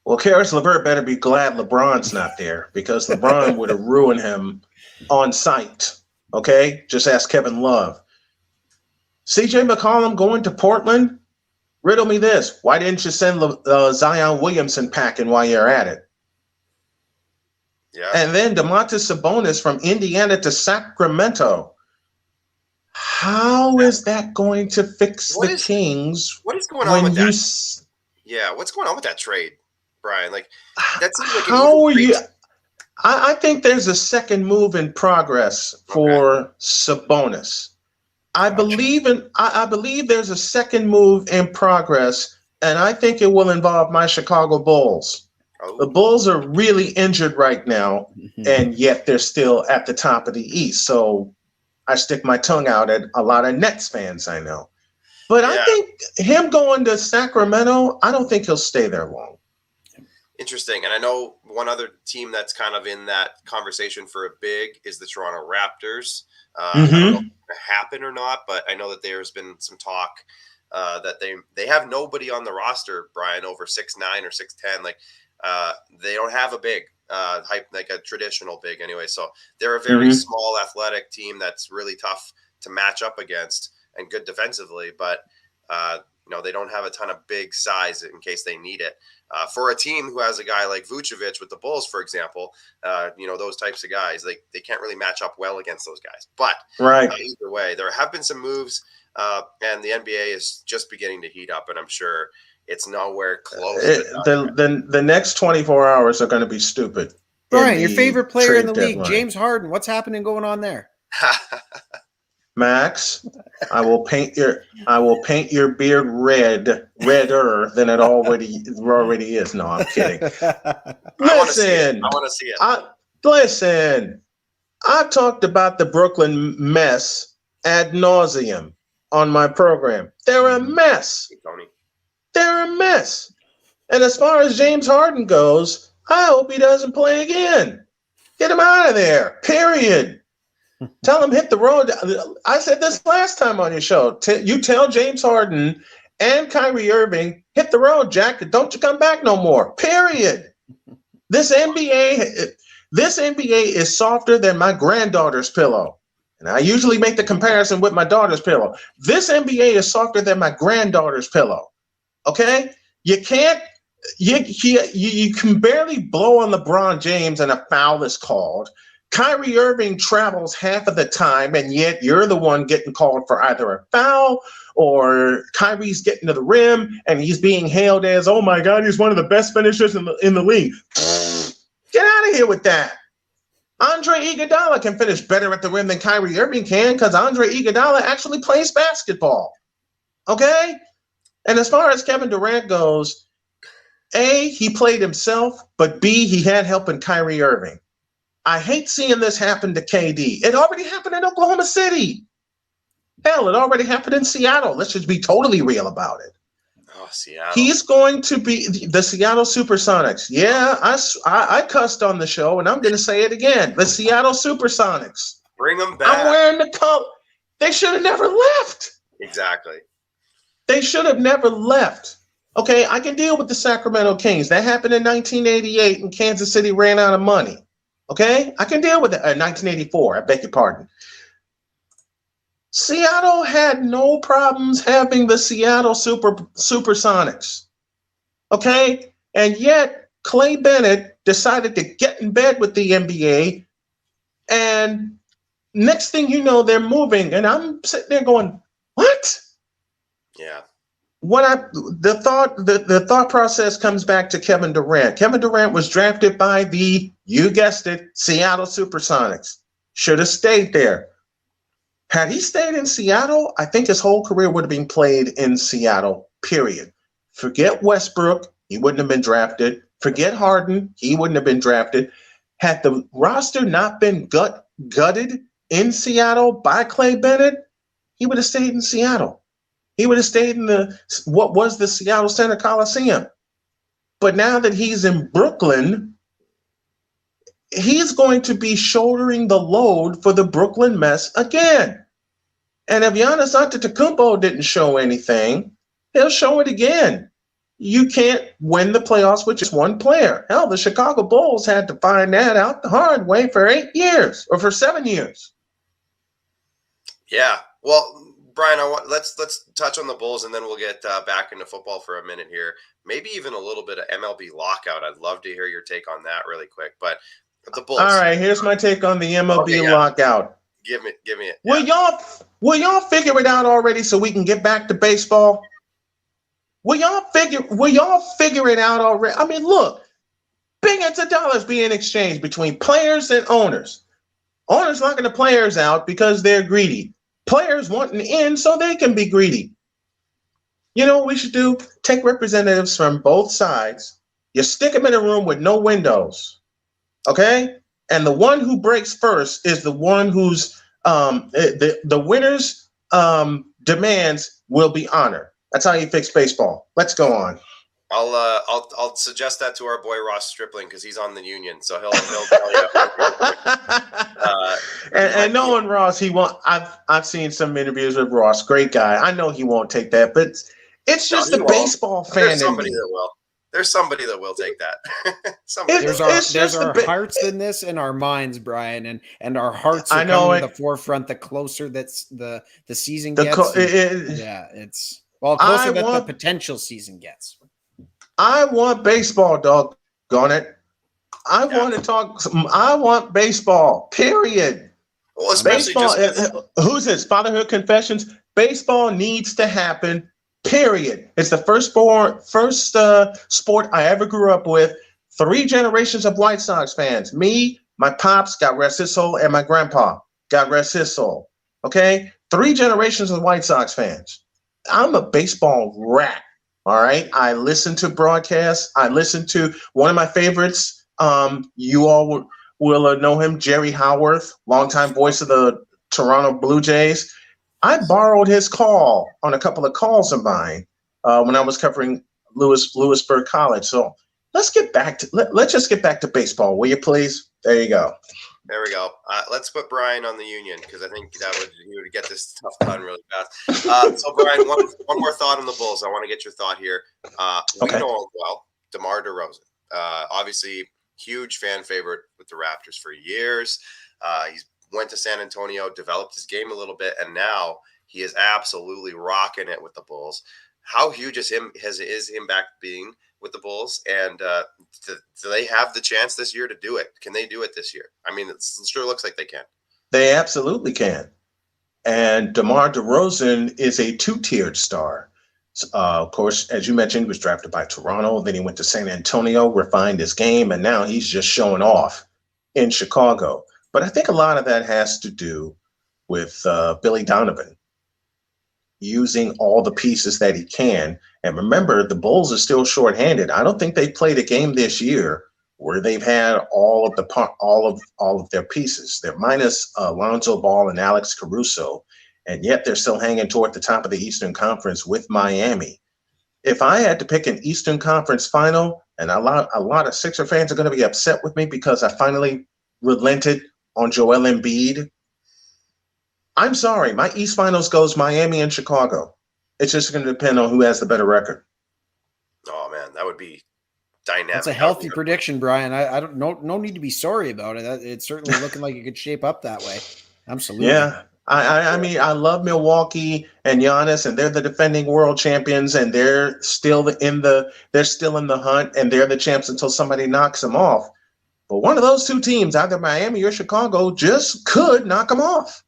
Well, Karis LeVert better be glad LeBron's not there because LeBron would have ruined him on sight. Okay? Just ask Kevin Love. CJ McCollum going to Portland? Riddle me this. Why didn't you send Zion Williamson packing while you're at it? Yeah. And then Domantas Sabonis from Indiana to Sacramento. How is that going to fix the Kings? What is going on with that? What's going on with that trade, Brian? Like, that seems like how are you? I think there's a second move in progress for Sabonis. I believe there's a second move in progress, and I think it will involve my Chicago Bulls. Oh. The Bulls are really injured right now, and yet they're still at the top of the East. So I stick my tongue out at a lot of Nets fans I know. But I think him going to Sacramento, I don't think he'll stay there long. Interesting. And I know one other team that's kind of in that conversation for a big is the Toronto Raptors. I don't know if it's going to happen or not, but I know that there's been some talk that they have nobody on the roster, Brian, over 6'9" or 6'10". Like, they don't have a big like a traditional big anyway. So they're a very small athletic team that's really tough to match up against and good defensively. But, they don't have a ton of big size in case they need it. For a team who has a guy like Vucevic with the Bulls, for example, those types of guys, they can't really match up well against those guys. But either way, there have been some moves, and the NBA is just beginning to heat up, and I'm sure it's nowhere close. The next 24 hours are going to be stupid. Brian, your favorite player in the league, James Harden. What's happening going on there? Max, I will paint your beard redder than it already is. No, I'm kidding. Listen, I want to see it. Listen, I talked about the Brooklyn mess ad nauseum on my program. They're a mess. They're a mess. And as far as James Harden goes, I hope he doesn't play again. Get him out of there. Period. Tell him hit the road. I said this last time on your show. You tell James Harden and Kyrie Irving, hit the road, Jack. Don't you come back no more. Period. This NBA is softer than my granddaughter's pillow. And I usually make the comparison with my daughter's pillow. This NBA is softer than my granddaughter's pillow. Okay? You can barely blow on LeBron James and a foul is called. Kyrie Irving travels half of the time, and yet you're the one getting called for either a foul or Kyrie's getting to the rim and he's being hailed as, oh my God, he's one of the best finishers in the league. Get out of here with that. Andre Iguodala can finish better at the rim than Kyrie Irving can because Andre Iguodala actually plays basketball. Okay? And as far as Kevin Durant goes, A, he played himself, but B, he had help in Kyrie Irving. I hate seeing this happen to KD. It already happened in Oklahoma City. Hell, it already happened in Seattle. Let's just be totally real about it. Oh, Seattle. He's going to be the Seattle Supersonics. Yeah, I cussed on the show, and I'm going to say it again. The Seattle Supersonics. Bring them back. I'm wearing the color. They should have never left. Exactly. They should have never left. Okay, I can deal with the Sacramento Kings. That happened in 1988, and Kansas City ran out of money. Okay, I can deal with it. 1984, I beg your pardon. Seattle had no problems having the Seattle Supersonics. Okay, and yet Clay Bennett decided to get in bed with the NBA, and next thing you know, they're moving, and I'm sitting there going, "What?" Yeah. The thought process comes back to Kevin Durant. Kevin Durant was drafted by you guessed it, Seattle Supersonics. Should have stayed there. Had he stayed in Seattle, I think his whole career would have been played in Seattle, period. Forget Westbrook, he wouldn't have been drafted. Forget Harden, he wouldn't have been drafted. Had the roster not been gutted in Seattle by Clay Bennett, he would have stayed in Seattle. He would have stayed in what was the Seattle Center Coliseum. But now that he's in Brooklyn, he's going to be shouldering the load for the Brooklyn mess again. And if Giannis Antetokounmpo didn't show anything, he'll show it again. You can't win the playoffs with just one player. Hell, the Chicago Bulls had to find that out the hard way for 8 years or for 7 years. Yeah. Well, Brian, let's touch on the Bulls, and then we'll get back into football for a minute here. Maybe even a little bit of MLB lockout. I'd love to hear your take on that really quick. But the Bulls. All right, here's my take on the MLB lockout. Give me it. Will y'all figure it out already so we can get back to baseball? Will y'all figure it out already? I mean, look, billions of dollars being exchanged between players and owners. Owners locking the players out because they're greedy. Players wanting in so they can be greedy. You know what we should do? Take representatives from both sides. You stick them in a room with no windows. Okay? And the one who breaks first is the one whose the winner's demands will be honored. That's how you fix baseball. Let's go on. I'll suggest that to our boy Ross Stripling because he's on the union, so he'll tell you. And knowing Ross, he won't. I've seen some interviews with Ross. Great guy. I know he won't take that, but it's just the baseball fan. There's somebody that will. There's somebody that will take that. There's our hearts in this and our minds, Brian, and our hearts are coming to the forefront the closer that's the season gets. It's closer that the potential season gets. I want baseball, doggone it. I want baseball, period. Well, especially baseball. Who's this? Fatherhood Confessions. Baseball needs to happen, period. It's the first sport I ever grew up with. 3 generations of White Sox fans. Me, my pops, God rest his soul, and my grandpa, God rest his soul. Okay? 3 generations of White Sox fans. I'm a baseball rat. All right. I listen to broadcasts. I listen to one of my favorites. You all will know him, Jerry Howarth, longtime voice of the Toronto Blue Jays. I borrowed his call on a couple of calls of mine when I was covering Lewisburg College. So let's just get back to baseball, will you please? There you go. There we go. Let's put Brian on the union because I think he would get this stuff done really fast. So, Brian, one more thought on the Bulls. I want to get your thought here. We know him well, DeMar DeRozan. Obviously, huge fan favorite with the Raptors for years. He's went to San Antonio, developed his game a little bit, and now he is absolutely rocking it with the Bulls. How huge is him back being with the Bulls? And do they have the chance this year to do it? Can they do it this year? I mean, it sure looks like they can. They absolutely can. And DeMar DeRozan is a two-tiered star. Of course, as you mentioned, he was drafted by Toronto. Then he went to San Antonio, refined his game, and now he's just showing off in Chicago. But I think a lot of that has to do with Billy Donovan using all the pieces that he can. And remember, the Bulls are still shorthanded. I don't think they've played a game this year where they've had all of their pieces. They're minus Lonzo Ball and Alex Caruso, and yet they're still hanging toward the top of the Eastern Conference with Miami. If I had to pick an Eastern Conference final, and a lot of Sixer fans are going to be upset with me because I finally relented on Joel Embiid. I'm sorry, my East Finals goes Miami and Chicago. It's just going to depend on who has the better record. Oh man, that would be dynamic. That's a healthy prediction, Brian. I don't no need to be sorry about it. It's certainly looking like it could shape up that way. Absolutely. Yeah. I mean, I love Milwaukee and Giannis, and they're the defending world champions, and they're still in the hunt, and they're the champs until somebody knocks them off. But one of those two teams, either Miami or Chicago, just could knock them off.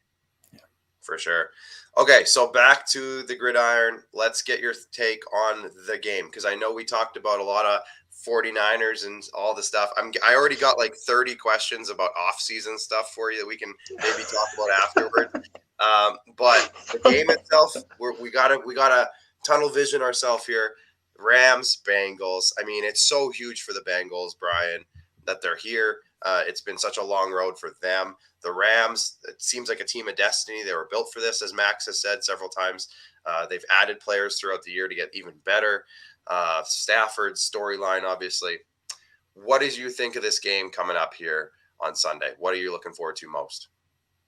For sure. Okay, so back to the gridiron. Let's get your take on the game, because I know we talked about a lot of 49ers and all the stuff. I already got like 30 questions about off-season stuff for you that we can maybe talk about afterward. But the game itself, we gotta tunnel vision ourselves here. Rams, Bengals. I mean, it's so huge for the Bengals, Brian, that they're here. It's been such a long road for them. The Rams, it seems like a team of destiny. They were built for this, as Max has said several times. They've added players throughout the year to get even better. Stafford's storyline, obviously. What did you think of this game coming up here on Sunday? What are you looking forward to most?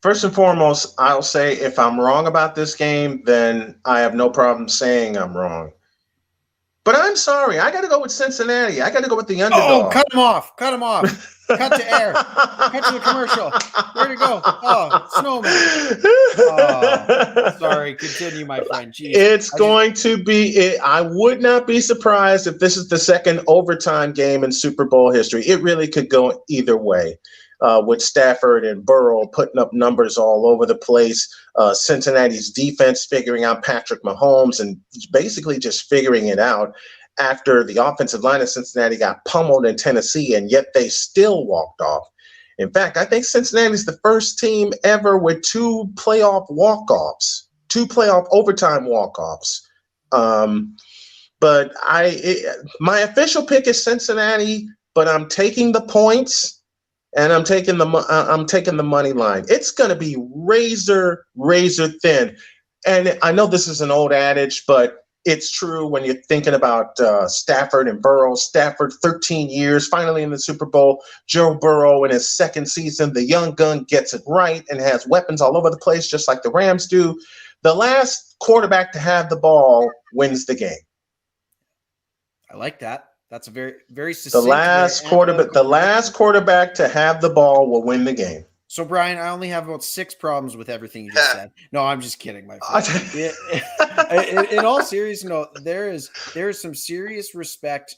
First and foremost, I'll say if I'm wrong about this game, then I have no problem saying I'm wrong. But I'm sorry. I got to go with Cincinnati. I got to go with the underdog. Oh, cut him off. Cut him off. Cut to air. Cut to the commercial. Where'd it go? Oh, Snowman. Oh, sorry. Continue, my friend. Jeez. It's going to be – I would not be surprised if this is the second overtime game in Super Bowl history. It really could go either way. With Stafford and Burrow putting up numbers all over the place, Cincinnati's defense figuring out Patrick Mahomes and basically just figuring it out after the offensive line of Cincinnati got pummeled in Tennessee, and yet they still walked off. In fact, I think Cincinnati's the first team ever with two playoff overtime walk-offs. But my official pick is Cincinnati, but I'm taking the points. And I'm taking the money line. It's going to be razor thin. And I know this is an old adage, but it's true when you're thinking about Stafford and Burrow. Stafford, 13 years, finally in the Super Bowl. Joe Burrow in his second season, the young gun gets it right and has weapons all over the place, just like the Rams do. The last quarterback to have the ball wins the game. I like that. That's a very, very succinct. The last quarterback to have the ball will win the game. So, Brian, I only have about 6 problems with everything you just said. No, I'm just kidding, my friend. In all seriousness, there is some serious respect,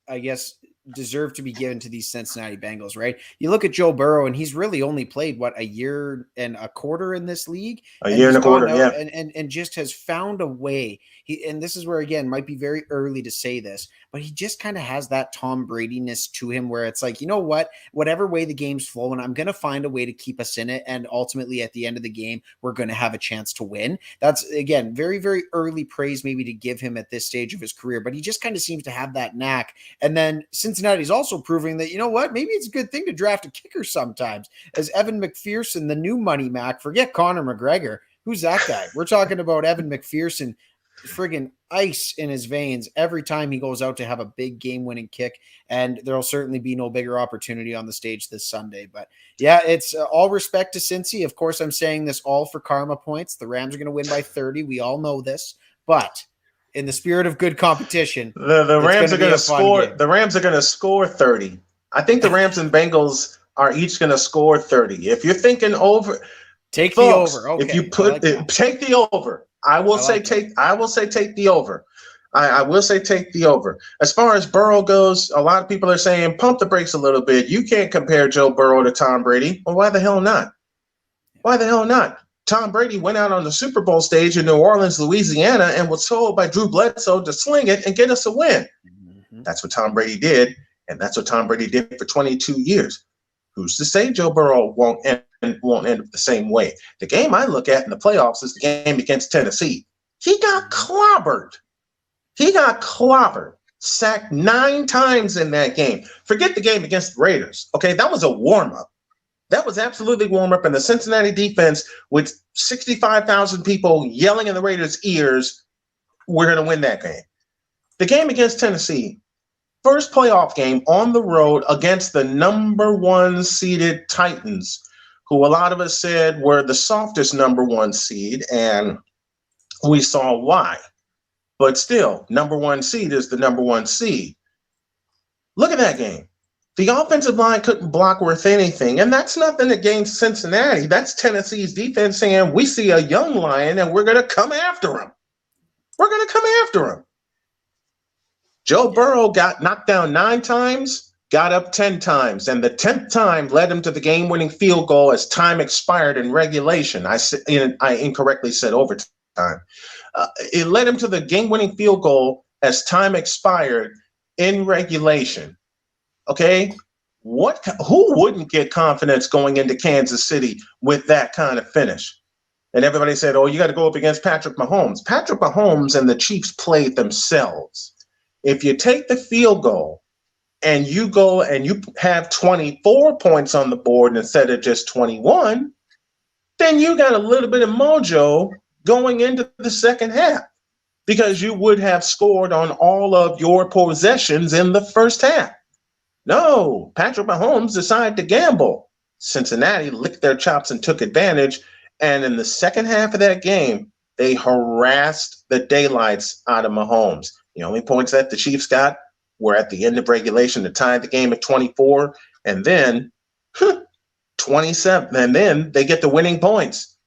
I guess, deserve to be given to these Cincinnati Bengals, right? You look at Joe Burrow, and he's really only played a year and a quarter in this league. A year and a quarter, yeah. And just has found a way. And this is where, again, might be very early to say this, but he just kind of has that Tom Brady-ness to him where it's like, you know what, whatever way the game's flowing, I'm going to find a way to keep us in it. And ultimately at the end of the game, we're going to have a chance to win. That's, again, very, very early praise maybe to give him at this stage of his career, but he just kind of seems to have that knack. And then Cincinnati's also proving that, you know what, maybe it's a good thing to draft a kicker sometimes. As Evan McPherson, the new money Mac, forget Conor McGregor. Who's that guy? We're talking about Evan McPherson, friggin' ice in his veins every time he goes out to have a big game-winning kick, and there'll certainly be no bigger opportunity on the stage this Sunday. But yeah, it's all respect to Cincy. Of course, I'm saying this all for karma points. The Rams are going to win by 30. We all know this, but in the spirit of good competition, the Rams are going to score. The Rams are going to score 30. I think the Rams and Bengals are each going to score 30. If you're thinking over, take folks, the over. Okay. If you put take the over, I will say take the over. I will say take the over. As far as Burrow goes, a lot of people are saying pump the brakes a little bit. You can't compare Joe Burrow to Tom Brady. Well, why the hell not? Why the hell not? Tom Brady went out on the Super Bowl stage in New Orleans, Louisiana, and was told by Drew Bledsoe to sling it and get us a win. Mm-hmm. That's what Tom Brady did, and that's what Tom Brady did for 22 years. Who's to say Joe Burrow won't end up the same way? The game I look at in the playoffs is the game against Tennessee. He got clobbered. Sacked 9 times in that game. Forget the game against the Raiders. Okay, that was a warm-up. That was absolutely warm-up, and the Cincinnati defense with 65,000 people yelling in the Raiders' ears, we're going to win that game. The game against Tennessee, first playoff game on the road against the number 1 seeded Titans, who a lot of us said were the softest number 1 seed, and we saw why. But still, number 1 seed is the number 1 seed. Look at that game. The offensive line couldn't block worth anything, and that's nothing against Cincinnati. That's Tennessee's defense saying, we see a young lion, and we're going to come after him. Joe Burrow got knocked down 9 times, got up 10 times, and the 10th time led him to the game-winning field goal as time expired in regulation. I incorrectly said overtime. It led him to the game-winning field goal as time expired in regulation. Okay, who wouldn't get confidence going into Kansas City with that kind of finish? And everybody said, oh, you got to go up against Patrick Mahomes. Patrick Mahomes and the Chiefs played themselves. If you take the field goal and you go and you have 24 points on the board instead of just 21, then you got a little bit of mojo going into the second half because you would have scored on all of your possessions in the first half. No, Patrick Mahomes decided to gamble. Cincinnati licked their chops and took advantage. And in the second half of that game, they harassed the daylights out of Mahomes. The only points that the Chiefs got were at the end of regulation to tie the game at 24. And then 27. And then they get the winning points.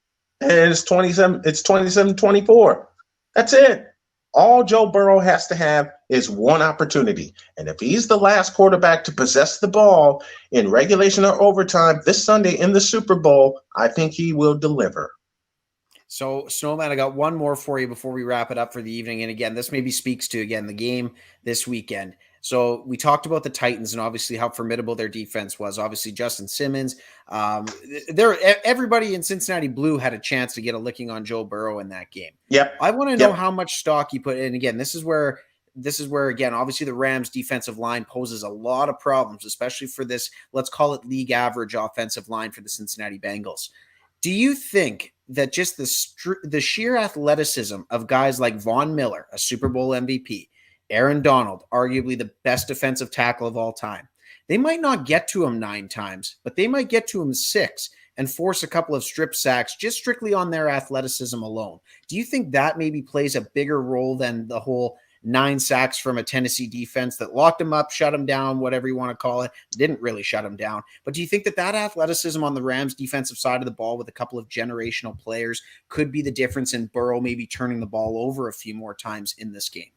And it's 27-24. That's it. All Joe Burrow has to have is one opportunity. And if he's the last quarterback to possess the ball in regulation or overtime this Sunday in the Super Bowl, I think he will deliver. So, Snowman, I got one more for you before we wrap it up for the evening. And again, this maybe speaks to, the game this weekend. So we talked about the Titans and obviously how formidable their defense was. Obviously, Justin Simmons. Everybody in Cincinnati Blue had a chance to get a licking on Joe Burrow in that game. Yep. I want to know how much stock you put in. Again, this is where again, obviously the Rams defensive line poses a lot of problems, especially for this, let's call it league average offensive line for the Cincinnati Bengals. Do you think that just the sheer athleticism of guys like Von Miller, a Super Bowl MVP, Aaron Donald, arguably the best defensive tackle of all time, they might not get to him 9 times, but they might get to him 6 and force a couple of strip sacks just strictly on their athleticism alone? Do you think that maybe plays a bigger role than the whole 9 sacks from a Tennessee defense that locked him up, shut him down, whatever you want to call it? Didn't really shut him down. But do you think that athleticism on the Rams defensive side of the ball with a couple of generational players could be the difference in Burrow maybe turning the ball over a few more times in this game?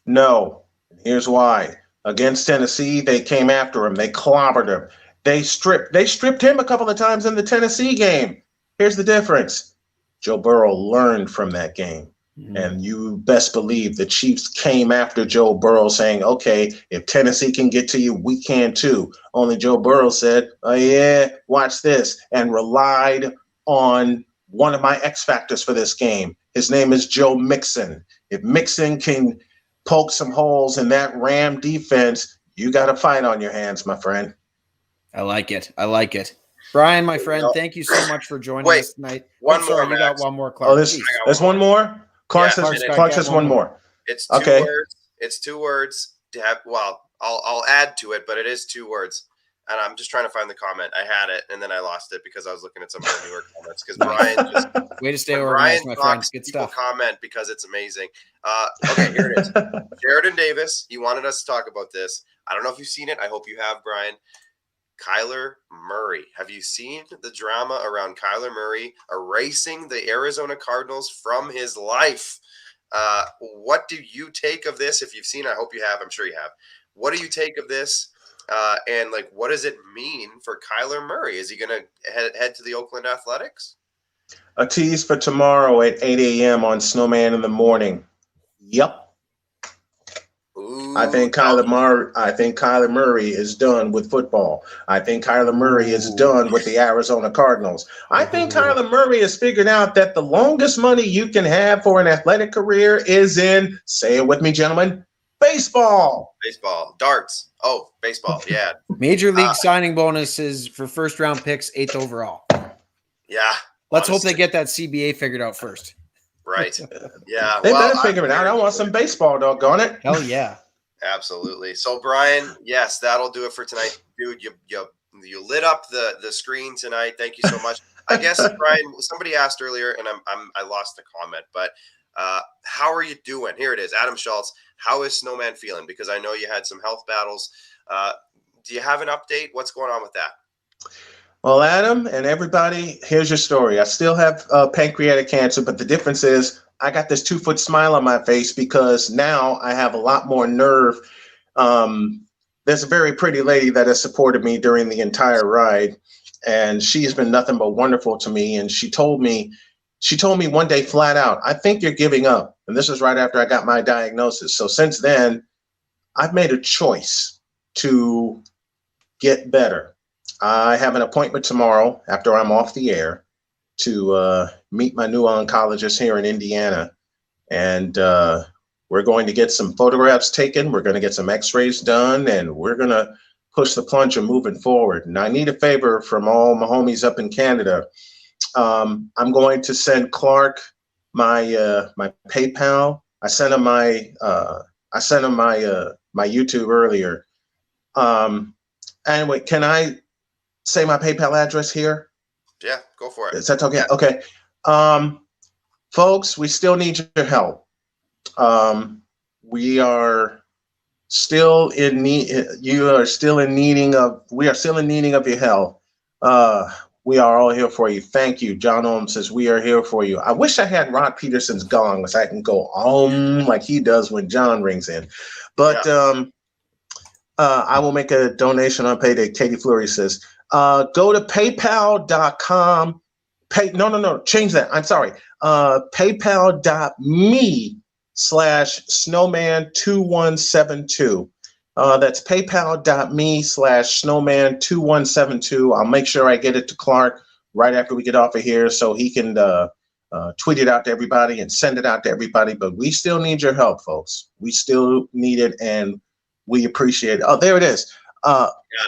No. Here's why. Against Tennessee, they came after him. They clobbered him. They stripped him a couple of times in the Tennessee game. Here's the difference. Joe Burrow learned from that game. Mm-hmm. And you best believe the Chiefs came after Joe Burrow saying, okay, if Tennessee can get to you, we can too. Only Joe Burrow said, oh yeah, watch this, and relied on one of my X factors for this game. His name is Joe Mixon. If Mixon can poke some holes in that Ram defense, you got a fight on your hands, my friend. I like it. Brian, my friend, thank you so much for joining us tonight. You got one more, Clark. Oh, there's one more? Clark says one more. It's 2 words. It's 2 words. Well, I'll add to it, but it is 2 words. and I'm just trying to find the comment. I had it, and then I lost it because I was looking at some of the newer comments. Because Brian just way to stay organized, my friend. Good stuff. Comment because it's amazing. Okay, here it is. Sheridan Davis. He wanted us to talk about this. I don't know if you've seen it. I hope you have, Brian. Kyler Murray. Have you seen the drama around Kyler Murray erasing the Arizona Cardinals from his life? What do you take of this? If you've seen it, I hope you have. I'm sure you have. What do you take of this? And like, what does it mean for Kyler Murray? Is he going to head to the Oakland Athletics? A tease for tomorrow at 8 a.m. on Snowman in the morning. Yep. Ooh, I think Kyler Murray is done with football. I think Kyler Murray is done with the Arizona Cardinals. I think Kyler Murray has figured out that the longest money you can have for an athletic career is in, say it with me, gentlemen, baseball. Baseball. Darts. Oh, baseball. Yeah. Major league signing bonuses for first round picks, 8th overall. Yeah. Let's hope they get that CBA figured out first. Right. Yeah. They better figure it out. I want some baseball, doggone it. Hell yeah. Absolutely. So, Brian, yes, that'll do it for tonight. Dude, you lit up the screen tonight. Thank you so much. I guess, Brian, somebody asked earlier, and I lost the comment, but how are you doing? Here it is. Adam Schultz. How is Snowman feeling? Because I know you had some health battles. Do you have an update? What's going on with that? Well, Adam and everybody, here's your story. I still have pancreatic cancer, but the difference is I got this 2-foot smile on my face because now I have a lot more nerve. There's a very pretty lady that has supported me during the entire ride, and she's been nothing but wonderful to me. And she told me one day flat out, I think you're giving up. And this was right after I got my diagnosis. So since then, I've made a choice to get better. I have an appointment tomorrow after I'm off the air to meet my new oncologist here in Indiana. And we're going to get some photographs taken. We're going to get some x-rays done, and we're going to push the plunger moving forward. And I need a favor from all my homies up in Canada. I'm going to send Clark my my PayPal. I sent him my my YouTube earlier. Anyway, can I say my PayPal address here? Yeah, go for it. Is that okay? Yeah. Okay. Folks, we still need your help. We are still in need. We are still in needing of your help. We are all here for you. Thank you. John Ohm says we are here for you. I wish I had Rod Peterson's gong so I can go like he does when John rings in. But I will make a donation on payday. Katie Fleury says, go to paypal.com. Change that. I'm sorry. PayPal.me/snowman2172. That's paypal.me/snowman2172. I'll make sure I get it to Clark right after we get off of here so he can tweet it out to everybody and send it out to everybody. But we still need your help, folks. We still need it, and we appreciate it. Oh, there it is.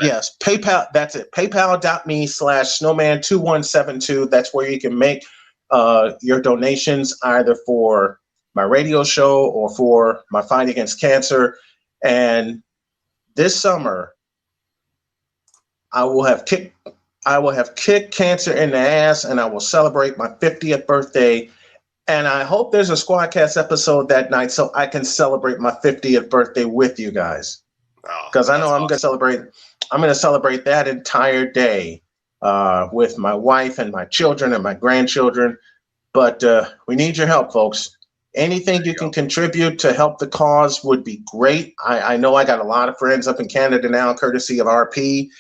Yes, PayPal. That's it. PayPal.me/snowman2172. That's where you can make your donations either for my radio show or for my fight against cancer. And this summer, I will have kicked cancer in the ass, and I will celebrate my 50th birthday. And I hope there's a SquadCast episode that night so I can celebrate my 50th birthday with you guys. Because I know I'm going to celebrate that entire day with my wife and my children and my grandchildren. But we need your help, folks. Anything you can contribute to help the cause would be great. I know I got a lot of friends up in Canada now, courtesy of RP.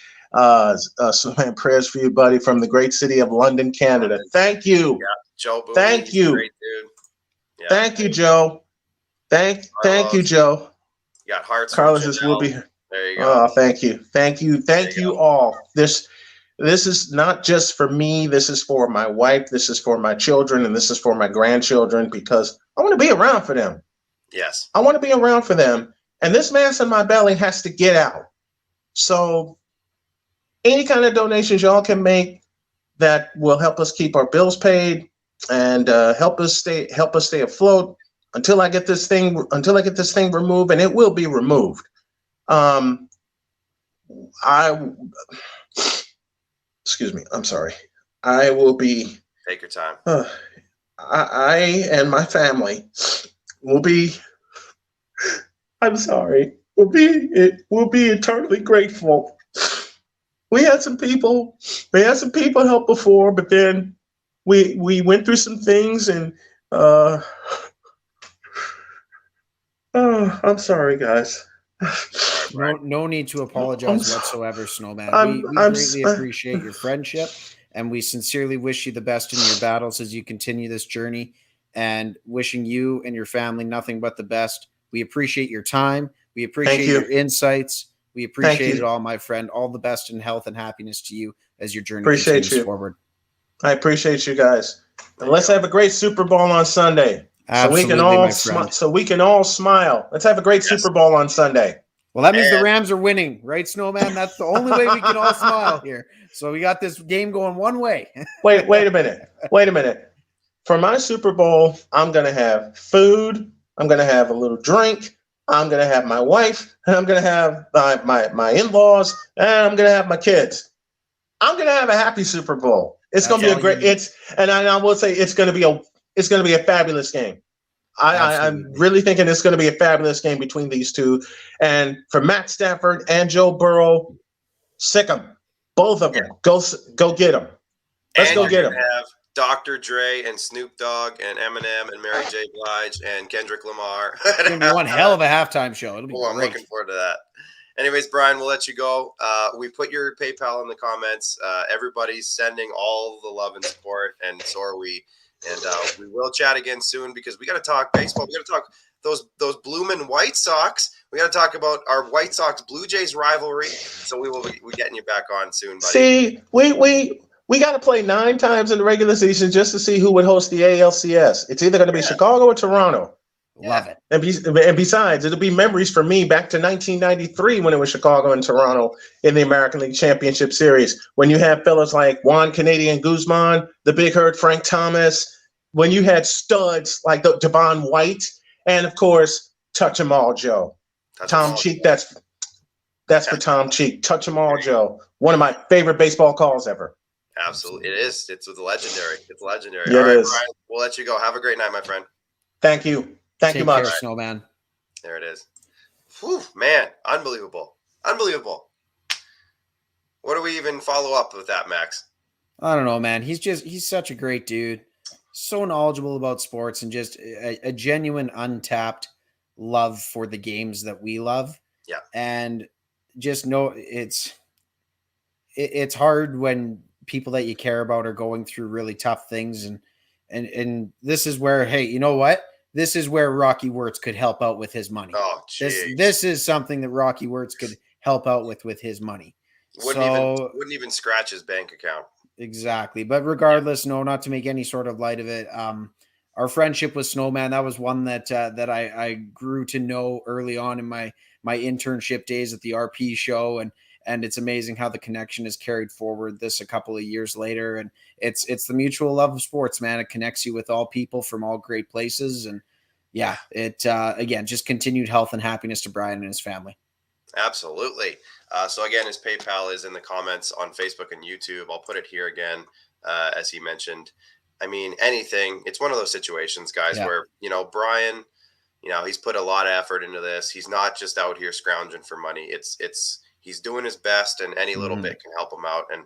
So prayers for you, buddy, from the great city of London, Canada. Thank you. Yeah, Joe Boone, thank you. Great dude. Yeah. Thank you, Joe. Thank you, Joe. You got hearts. Carlos says we'll be here. There you go. Oh, thank you all. This is not just for me. This is for my wife. This is for my children, and this is for my grandchildren, because I want to be around for them. Yes. I want to be around for them. And this mass in my belly has to get out. So any kind of donations y'all can make that will help us keep our bills paid and help us stay afloat until I get this thing removed, and it will be removed. excuse me. I'm sorry. I will be. Take your time. I and my family will be. I'm sorry. We'll be eternally grateful. We had some people help before, but then we went through some things, and I'm sorry, guys. No need to apologize whatsoever, Snowman. We greatly appreciate your friendship, and we sincerely wish you the best in your battles as you continue this journey, and wishing you and your family nothing but the best. We appreciate your time. We appreciate your insights. We appreciate it all, my friend. All the best in health and happiness to you as your journey continues forward. I appreciate you guys. And let's have a great Super Bowl on Sunday. Absolutely, so we can all smile. Let's have a great Super Bowl on Sunday. Well, that means the Rams are winning, right, Snowman? That's the only way we can all smile here. So we got this game going one way. Wait a minute. For my Super Bowl, I'm going to have food. I'm going to have a little drink. I'm going to have my wife, and I'm going to have my in-laws, and I'm going to have my kids. I'm going to have a happy Super Bowl. It's going to be a great. I will say it's going to be a fabulous game. I'm really thinking it's going to be a fabulous game between these two. And for Matt Stafford and Joe Burrow, sick them, both of them. Go get them. Let's go get them. Have Dr. Dre and Snoop Dogg and Eminem and Mary J. Blige and Kendrick Lamar. It's going to be one hell of a halftime show. It'll be great. I'm looking forward to that. Anyways, Brian, we'll let you go. We put your PayPal in the comments. Everybody's sending all the love and support, and so are we. And we will chat again soon because we got to talk baseball. We got to talk those bloomin' White Sox. We got to talk about our White Sox Blue Jays rivalry. So we will be getting you back on soon, buddy. See, we got to play 9 times in the regular season just to see who would host the ALCS. It's either going to be Chicago or Toronto. Love it. And besides, it'll be memories for me back to 1993 when it was Chicago and Toronto in the American League Championship Series. When you had fellas like Juan Canadian Guzman, the Big Hurt Frank Thomas, when you had studs like Devon White, and of course, Touch 'em all Joe. Tom Cheek, that's for Tom Cheek. Touch 'em all Joe. One of my favorite baseball calls ever. Absolutely. It is. It's legendary. It's legendary. Yeah, all right, it is. Brian, we'll let you go. Have a great night, my friend. Thank you. Thank you much. Care, Snowman. There it is. Whew, man, unbelievable. Unbelievable. What do we even follow up with that, Max? I don't know, man. He's such a great dude. So knowledgeable about sports and just a genuine untapped love for the games that we love. Yeah. And just know it's hard when people that you care about are going through really tough things. And this is where, hey, you know what? This is where Rocky Wirtz could help out with his money. Oh, geez. This is something that Rocky Wirtz could help out with his money. Wouldn't even scratch his bank account. Exactly. But regardless, no, not to make any sort of light of it. Our friendship with Snowman, that was one that I grew to know early on in my internship days at the RP show. And it's amazing how the connection is carried forward this a couple of years later. And it's the mutual love of sports, man. It connects you with all people from all great places. And yeah, again, just continued health and happiness to Brian and his family. Absolutely. So again, his PayPal is in the comments on Facebook and YouTube. I'll put it here again, as he mentioned. I mean, anything. It's one of those situations, guys, where, Brian, he's put a lot of effort into this. He's not just out here scrounging for money. He's doing his best, and any little bit can help him out. And,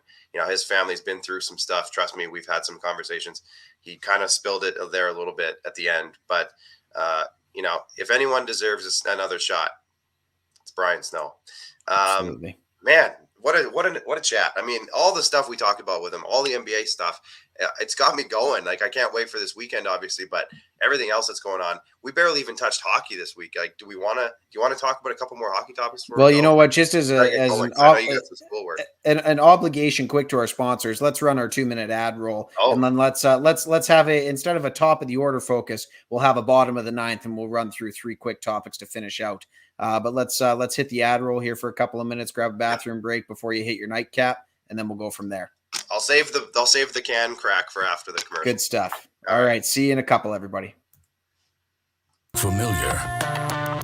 his family's been through some stuff. Trust me, we've had some conversations. He kind of spilled it there a little bit at the end. But, if anyone deserves another shot, it's Brian Snow. Absolutely. Man, what a chat. I mean, all the stuff we talked about with him, all the NBA stuff, it's got me going. Like, I can't wait for this weekend, obviously, but everything else that's going on. We barely even touched hockey this week. Like, do you want to talk about a couple more hockey topics? Well, you know what, just as an obligation quick to our sponsors, let's run our 2-minute ad roll. And then let's have instead of a top of the order focus, we'll have a bottom of the ninth, and we'll run through 3 quick topics to finish out. But let's hit the ad roll here for a couple of minutes, grab a bathroom break before you hit your nightcap, and then we'll go from there. I'll save the can crack for after the commercial. Good stuff. All right. See you in a couple, everybody. Familiar.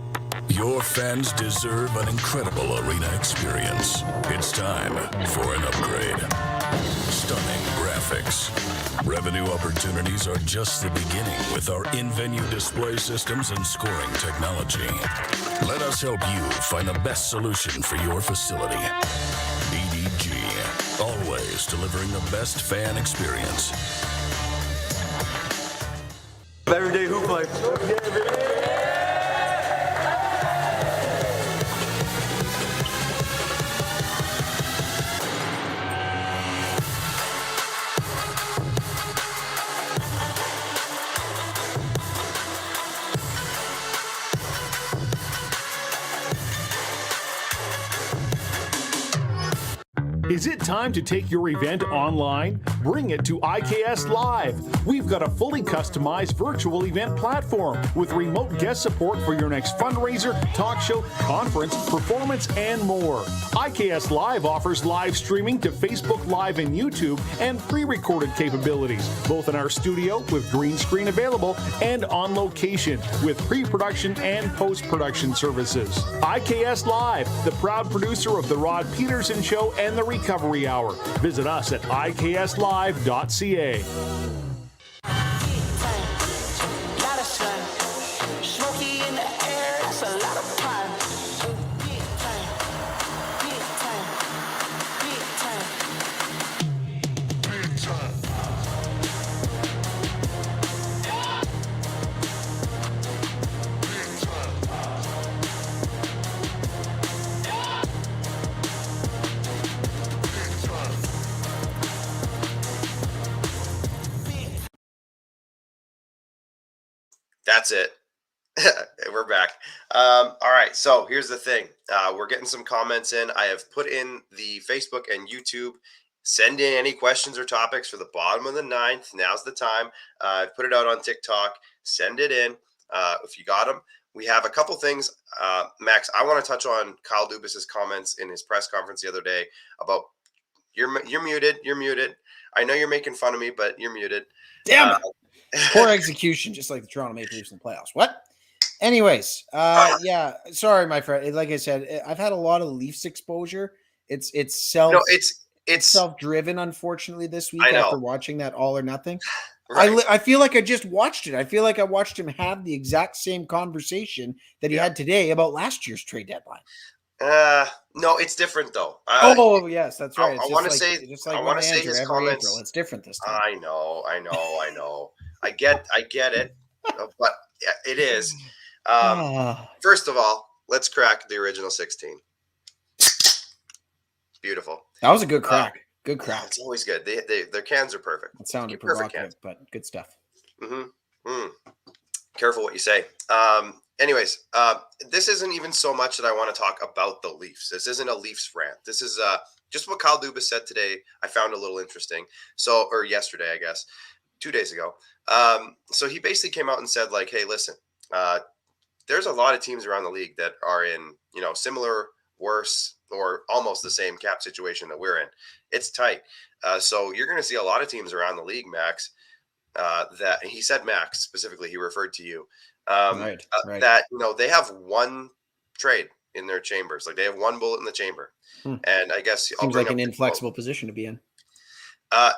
You're Your fans deserve an incredible arena experience. It's time for an upgrade. Stunning graphics. Revenue opportunities are just the beginning with our in-venue display systems and scoring technology. Let us help you find the best solution for your facility. BDG, always delivering the best fan experience. Everyday Hooplife. Is it time to take your event online? Bring it to IKS Live. We've got a fully customized virtual event platform with remote guest support for your next fundraiser, talk show, conference, performance, and more. IKS Live offers live streaming to Facebook Live and YouTube and pre-recorded capabilities, both in our studio with green screen available and on location with pre-production and post-production services. IKS Live, the proud producer of The Rod Peterson Show and The Recovery Hour. Visit us at ikslive.ca. That's it. We're back. All right. So here's the thing. We're getting some comments in. I have put in the Facebook and YouTube. Send in any questions or topics for the bottom of the ninth. Now's the time. I've put it out on TikTok. Send it in if you got them. We have a couple things. Max, I want to touch on Kyle Dubas's comments in his press conference the other day about you're muted. You're muted. I know you're making fun of me, but you're muted. Damn it. Poor execution, just like the Toronto Maple Leafs in the playoffs. What? Anyways, yeah. Sorry, my friend. Like I said, I've had a lot of Leafs exposure. It's self-driven, unfortunately, this week after watching that All or Nothing. Right. I feel like I just watched it. I feel like I watched him have the exact same conversation that he had today about last year's trade deadline. No, it's different though. Yes, that's right. I want to say his comments. April. It's different this time. I know. I get it, but yeah, it is. First of all, let's crack the original 16. Beautiful. That was a good crack. Good crack. It's always good. Their cans are perfect. It sounded provocative, but good stuff. Careful what you say. Anyways, this isn't even so much that I want to talk about the Leafs. This isn't a Leafs rant. This is just what Kyle Dubas said today. I found a little interesting. Or yesterday, I guess, 2 days ago. So he basically came out and said, like, hey, listen, there's a lot of teams around the league that are in, similar, worse, or almost the same cap situation that we're in. It's tight. So you're going to see a lot of teams around the league, Max, that he said Max specifically, he referred to you. Right. That they have one trade in their chambers, like they have one bullet in the chamber, and I guess seems like an inflexible position to be in.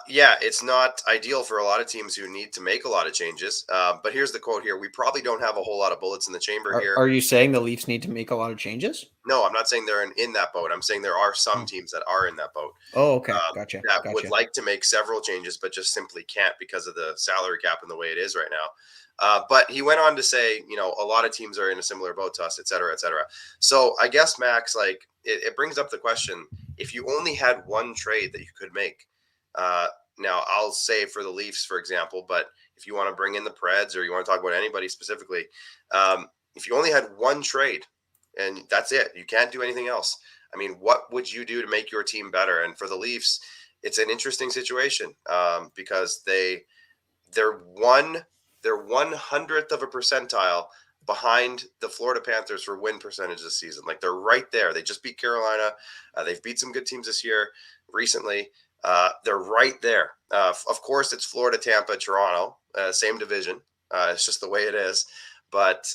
Yeah, it's not ideal for a lot of teams who need to make a lot of changes. But here's the quote here: "We probably don't have a whole lot of bullets in the chamber here." Are you saying the Leafs need to make a lot of changes? No, I'm not saying they're in that boat. I'm saying there are some teams that are in that boat. Oh, okay, gotcha. That would like to make several changes, but just simply can't because of the salary cap and the way it is right now. But he went on to say, a lot of teams are in a similar boat to us, et cetera, et cetera. So I guess, Max, like it brings up the question, if you only had one trade that you could make, now I'll say for the Leafs, for example, but if you want to bring in the Preds or you want to talk about anybody specifically, if you only had one trade and that's it, you can't do anything else. I mean, what would you do to make your team better? And for the Leafs, it's an interesting situation because they're 1/100th of a percentile behind the Florida Panthers for win percentage this season. Like they're right there. They just beat Carolina. They've beat some good teams this year recently. They're right there. Of course, it's Florida, Tampa, Toronto, same division. It's just the way it is. But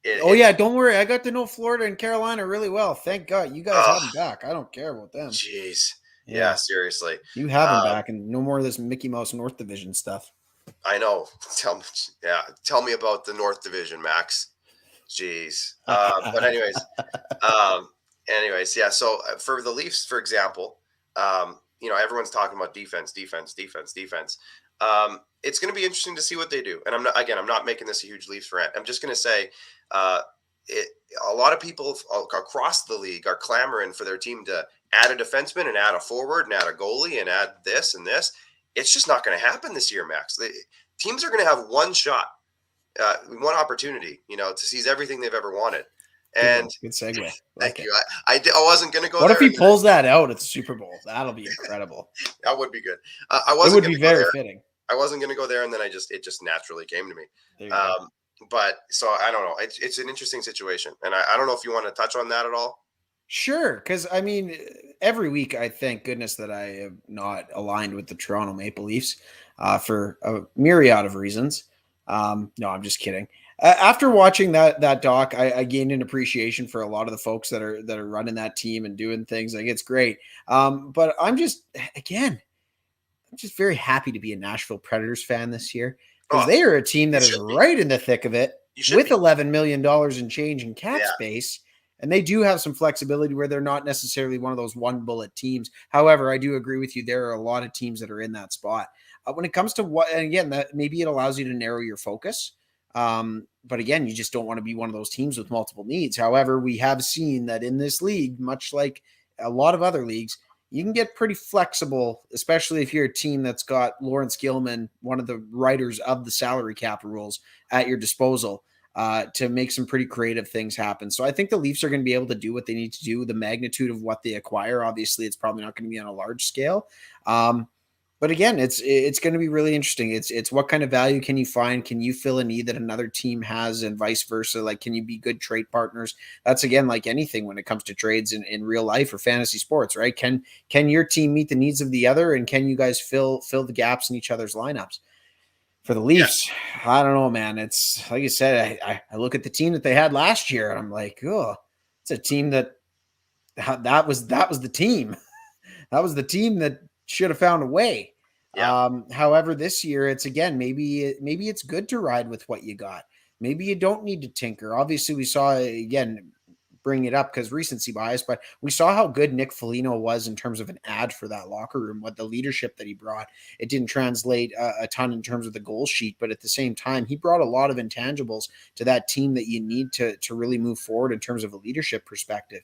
Yeah, don't worry. I got to know Florida and Carolina really well. Thank God. You guys have them back. I don't care about them. Jeez. Yeah, seriously. You have them back, and no more of this Mickey Mouse North Division stuff. I know. Tell me about the North Division, Max. Jeez. But anyways, yeah. So for the Leafs, for example, everyone's talking about defense. It's going to be interesting to see what they do. And I'm not making this a huge Leafs rant. I'm just going to say, a lot of people across the league are clamoring for their team to add a defenseman and add a forward and add a goalie and add this and this. It's just not going to happen this year, Max. Teams are going to have one shot, one opportunity, to seize everything they've ever wanted. And good segue. Thank you. I wasn't going to go. What if he pulls that out at the Super Bowl? That'll be incredible. That would be good. It would be very fitting. I wasn't going to go there, and then it just naturally came to me. But so I don't know. It's an interesting situation, and I don't know if you want to touch on that at all. Sure, because I mean, every week I thank goodness that I am not aligned with the Toronto Maple Leafs for a myriad of reasons. No, I'm just kidding. After watching that doc, I gained an appreciation for a lot of the folks that are running that team and doing things. Like, it's great. But I'm just very happy to be a Nashville Predators fan this year, because they are a team that is right in the thick of it with $11 million in change in cap space. And they do have some flexibility where they're not necessarily one of those one bullet teams. However, I do agree with you. There are a lot of teams that are in that spot. When it comes to that maybe it allows you to narrow your focus. But again, you just don't want to be one of those teams with multiple needs. However, we have seen that in this league, much like a lot of other leagues, you can get pretty flexible, especially if you're a team that's got Lawrence Gilman, one of the writers of the salary cap rules, at your disposal to make some pretty creative things happen. So I think the Leafs are going to be able to do what they need to do. The magnitude of what they acquire, obviously, it's probably not going to be on a large scale. But again, it's going to be really interesting. It's what kind of value can you find? Can you fill a need that another team has, and vice versa? Like, can you be good trade partners? That's, again, like anything when it comes to trades in real life or fantasy sports, right? Can your team meet the needs of the other, and can you guys fill the gaps in each other's lineups? For the Leafs, I don't know, man. It's like you said, I look at the team that they had last year, and I'm like, oh, it's a team that was the team. That was the team that should have found a way. Yeah. However, this year, it's again, maybe it's good to ride with what you got. Maybe you don't need to tinker. Obviously, we saw, again, bring it up because recency bias, but we saw how good Nick Foligno was in terms of an ad for that locker room, what the leadership that he brought. It didn't translate a ton in terms of the goal sheet, but at the same time, he brought a lot of intangibles to that team that you need to really move forward in terms of a leadership perspective.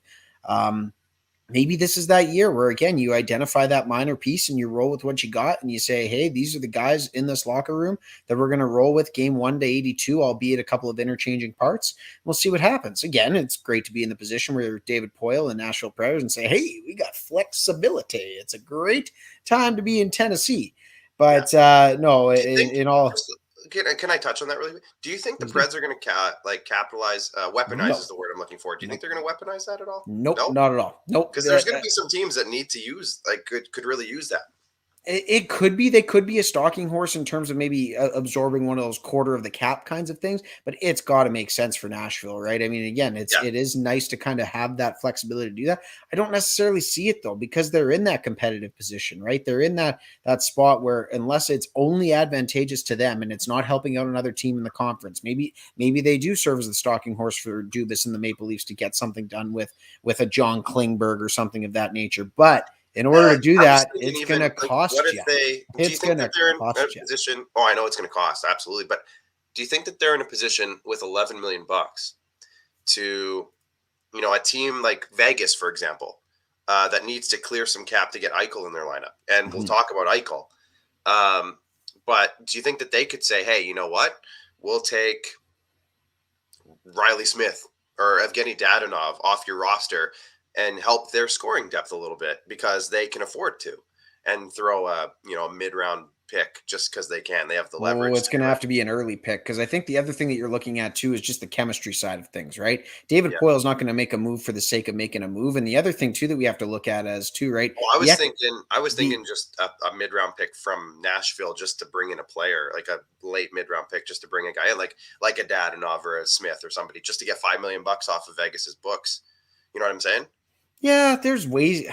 Maybe this is that year where, again, you identify that minor piece and you roll with what you got, and you say, hey, these are the guys in this locker room that we're going to roll with game 1 to 82, albeit a couple of interchanging parts. We'll see what happens. Again, it's great to be in the position where you're David Poile and Nashville Predators and say, hey, we got flexibility. It's a great time to be in Tennessee. But in all... Can I touch on that really quick? Do you think the Preds are going to capitalize, weaponize is the word I'm looking for. Do you think they're going to weaponize that at all? Nope, not at all. Nope. Because there's going to be some teams that need to use, could really use that. It could be. They could be a stalking horse in terms of maybe absorbing one of those quarter of the cap kinds of things, but it's got to make sense for Nashville, right? I mean, again, it is nice to kind of have that flexibility to do that. I don't necessarily see it though, because they're in that competitive position, right? They're in that spot where, unless it's only advantageous to them and it's not helping out another team in the conference, maybe they do serve as the stalking horse for Dubas and the Maple Leafs to get something done with a John Klingberg or something of that nature. But in order to do that, it's going to cost you. It's going to cost you. Position? Oh, I know it's going to cost, absolutely. But do you think that they're in a position with $11 million to, a team like Vegas, for example, that needs to clear some cap to get Eichel in their lineup? And we'll talk about Eichel. But do you think that they could say, hey, you know what? We'll take Riley Smith or Evgeny Dadonov off your roster and help their scoring depth a little bit because they can afford to, and throw a mid-round pick just because they can. They have the Oh, leverage. it's going to have to be an early pick because I think the other thing that you're looking at too is just the chemistry side of things, right? David Poile is not going to make a move for the sake of making a move, and the other thing too that we have to look at as too, right? Well, I was thinking just a mid-round pick from Nashville just to bring in a player, like a late mid-round pick, just to bring a guy in, like a Dadonov or a Smith or somebody, just to get $5 million off of Vegas's books. You know what I'm saying? Yeah, there's ways.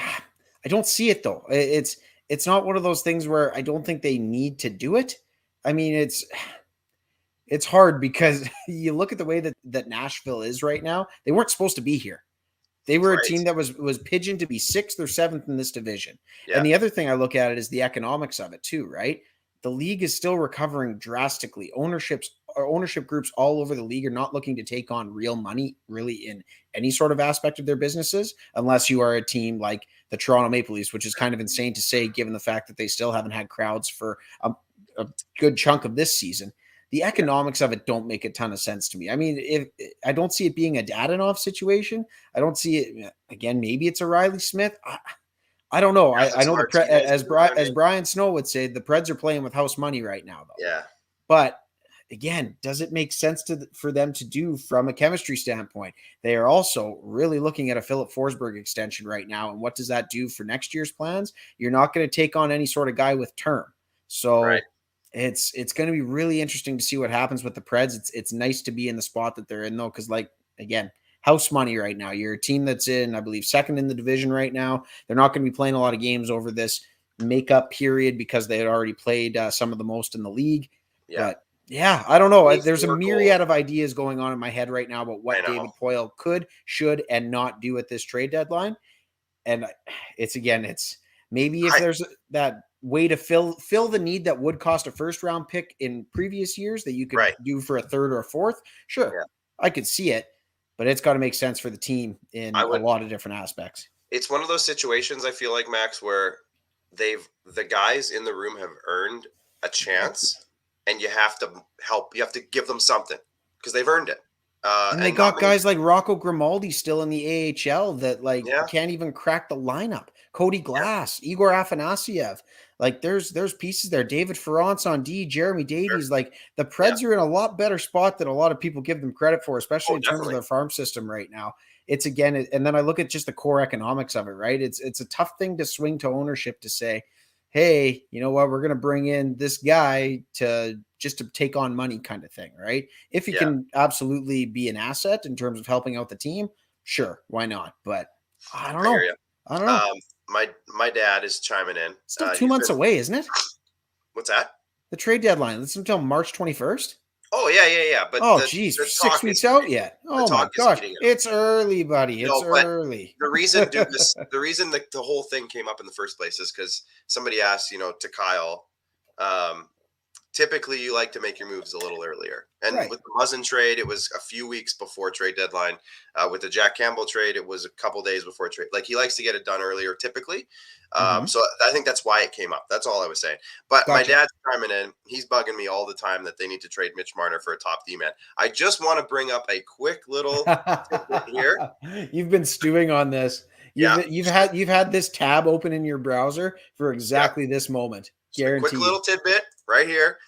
I don't see it though. It's not one of those things where I don't think they need to do it. I mean, it's hard because you look at the way that Nashville is right now. They weren't supposed to be here. They were a team that was pigeoned to be 6th or 7th in this division. Yeah. And the other thing I look at it is the economics of it too, right? The league is still recovering drastically. Ownership groups all over the league are not looking to take on real money really in any sort of aspect of their businesses, unless you are a team like the Toronto Maple Leafs, which is kind of insane to say, given the fact that they still haven't had crowds for a good chunk of this season. The economics of it don't make a ton of sense to me. I mean, I don't see it being a Dadonov situation. I don't see it again. Maybe it's a Riley Smith. I don't know. I know as Brian Snow would say, the Preds are playing with house money right now, though. Yeah. But again, does it make sense for them to do from a chemistry standpoint? They are also really looking at a Philip Forsberg extension right now. And what does that do for next year's plans? You're not going to take on any sort of guy with term. So it's going to be really interesting to see what happens with the Preds. It's nice to be in the spot that they're in, though, because, like, again, house money right now. You're a team that's in, I believe, 2nd in the division right now. They're not going to be playing a lot of games over this makeup period because they had already played some of the most in the league. Yeah. But yeah, I don't know. There's a myriad of ideas going on in my head right now about what David Poile could, should, and not do at this trade deadline. And it's maybe if there's that way to fill the need that would cost a 1st-round pick in previous years that you could do for a 3rd or a 4th. Sure, I could see it, but it's got to make sense for the team in a lot of different aspects. It's one of those situations, I feel like, Max, where the guys in the room have earned a chance. And you have to help. You have to give them something because they've earned it. And they got guys like Rocco Grimaldi still in the AHL that can't even crack the lineup. Cody Glass, Igor Afanasiev. Like there's pieces there. David Ferrance on D, Jeremy Davies. Sure. Like the Preds are in a lot better spot than a lot of people give them credit for, especially in terms of their farm system right now. It's and then I look at just the core economics of it, right? It's a tough thing to swing to ownership to say, hey, you know what? We're going to bring in this guy to take on money kind of thing, right? If he can absolutely be an asset in terms of helping out the team, sure, why not? But I don't know. I don't know. My dad is chiming in. Still 2 months away, isn't it? What's that? The trade deadline. It's until March 21st. Oh, yeah. But geez, 6 weeks out yet. Oh my gosh, it's early, buddy. It's early. The reason the whole thing came up in the first place is because somebody asked, to Kyle, typically you like to make your moves a little earlier. And with the Muzzin trade, it was a few weeks before trade deadline. With the Jack Campbell trade, it was a couple days before trade. Like he likes to get it done earlier typically. So I think that's why it came up. That's all I was saying. But my dad's chiming in. He's bugging me all the time that they need to trade Mitch Marner for a top D-man. I just want to bring up a quick little here. You've been stewing on this. You've had this tab open in your browser for exactly this moment. Guaranteed. Quick little tidbit right here.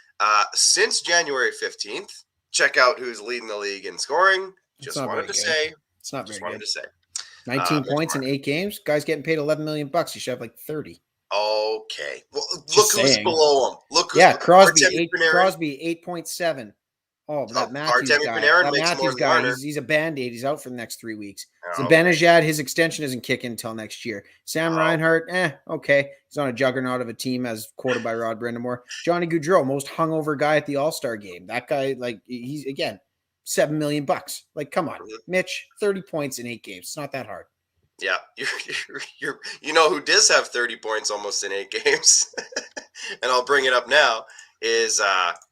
Since January 15th, check out who's leading the league in scoring. Just wanted to say. It's not very good. 19 19 points in 8 games. Guy's getting paid $11 million. You should have like 30. Okay. Well, look who's below him. Look who's Crosby 8.7. Oh, that Matthews guy. That Matthews guy. He's a Band-Aid. He's out for the next 3 weeks. So Benajad, his extension doesn't kick in until next year. Sam Reinhart, okay. He's on a juggernaut of a team as quoted by Rod Brindamore. Johnny Gaudreau, most hungover guy at the All-Star game. That guy, he's, again, $7 million. Like, come on. Mitch, 30 points in 8 games. It's not that hard. Yeah. You know who does have 30 points almost in 8 games? And I'll bring it up now. Is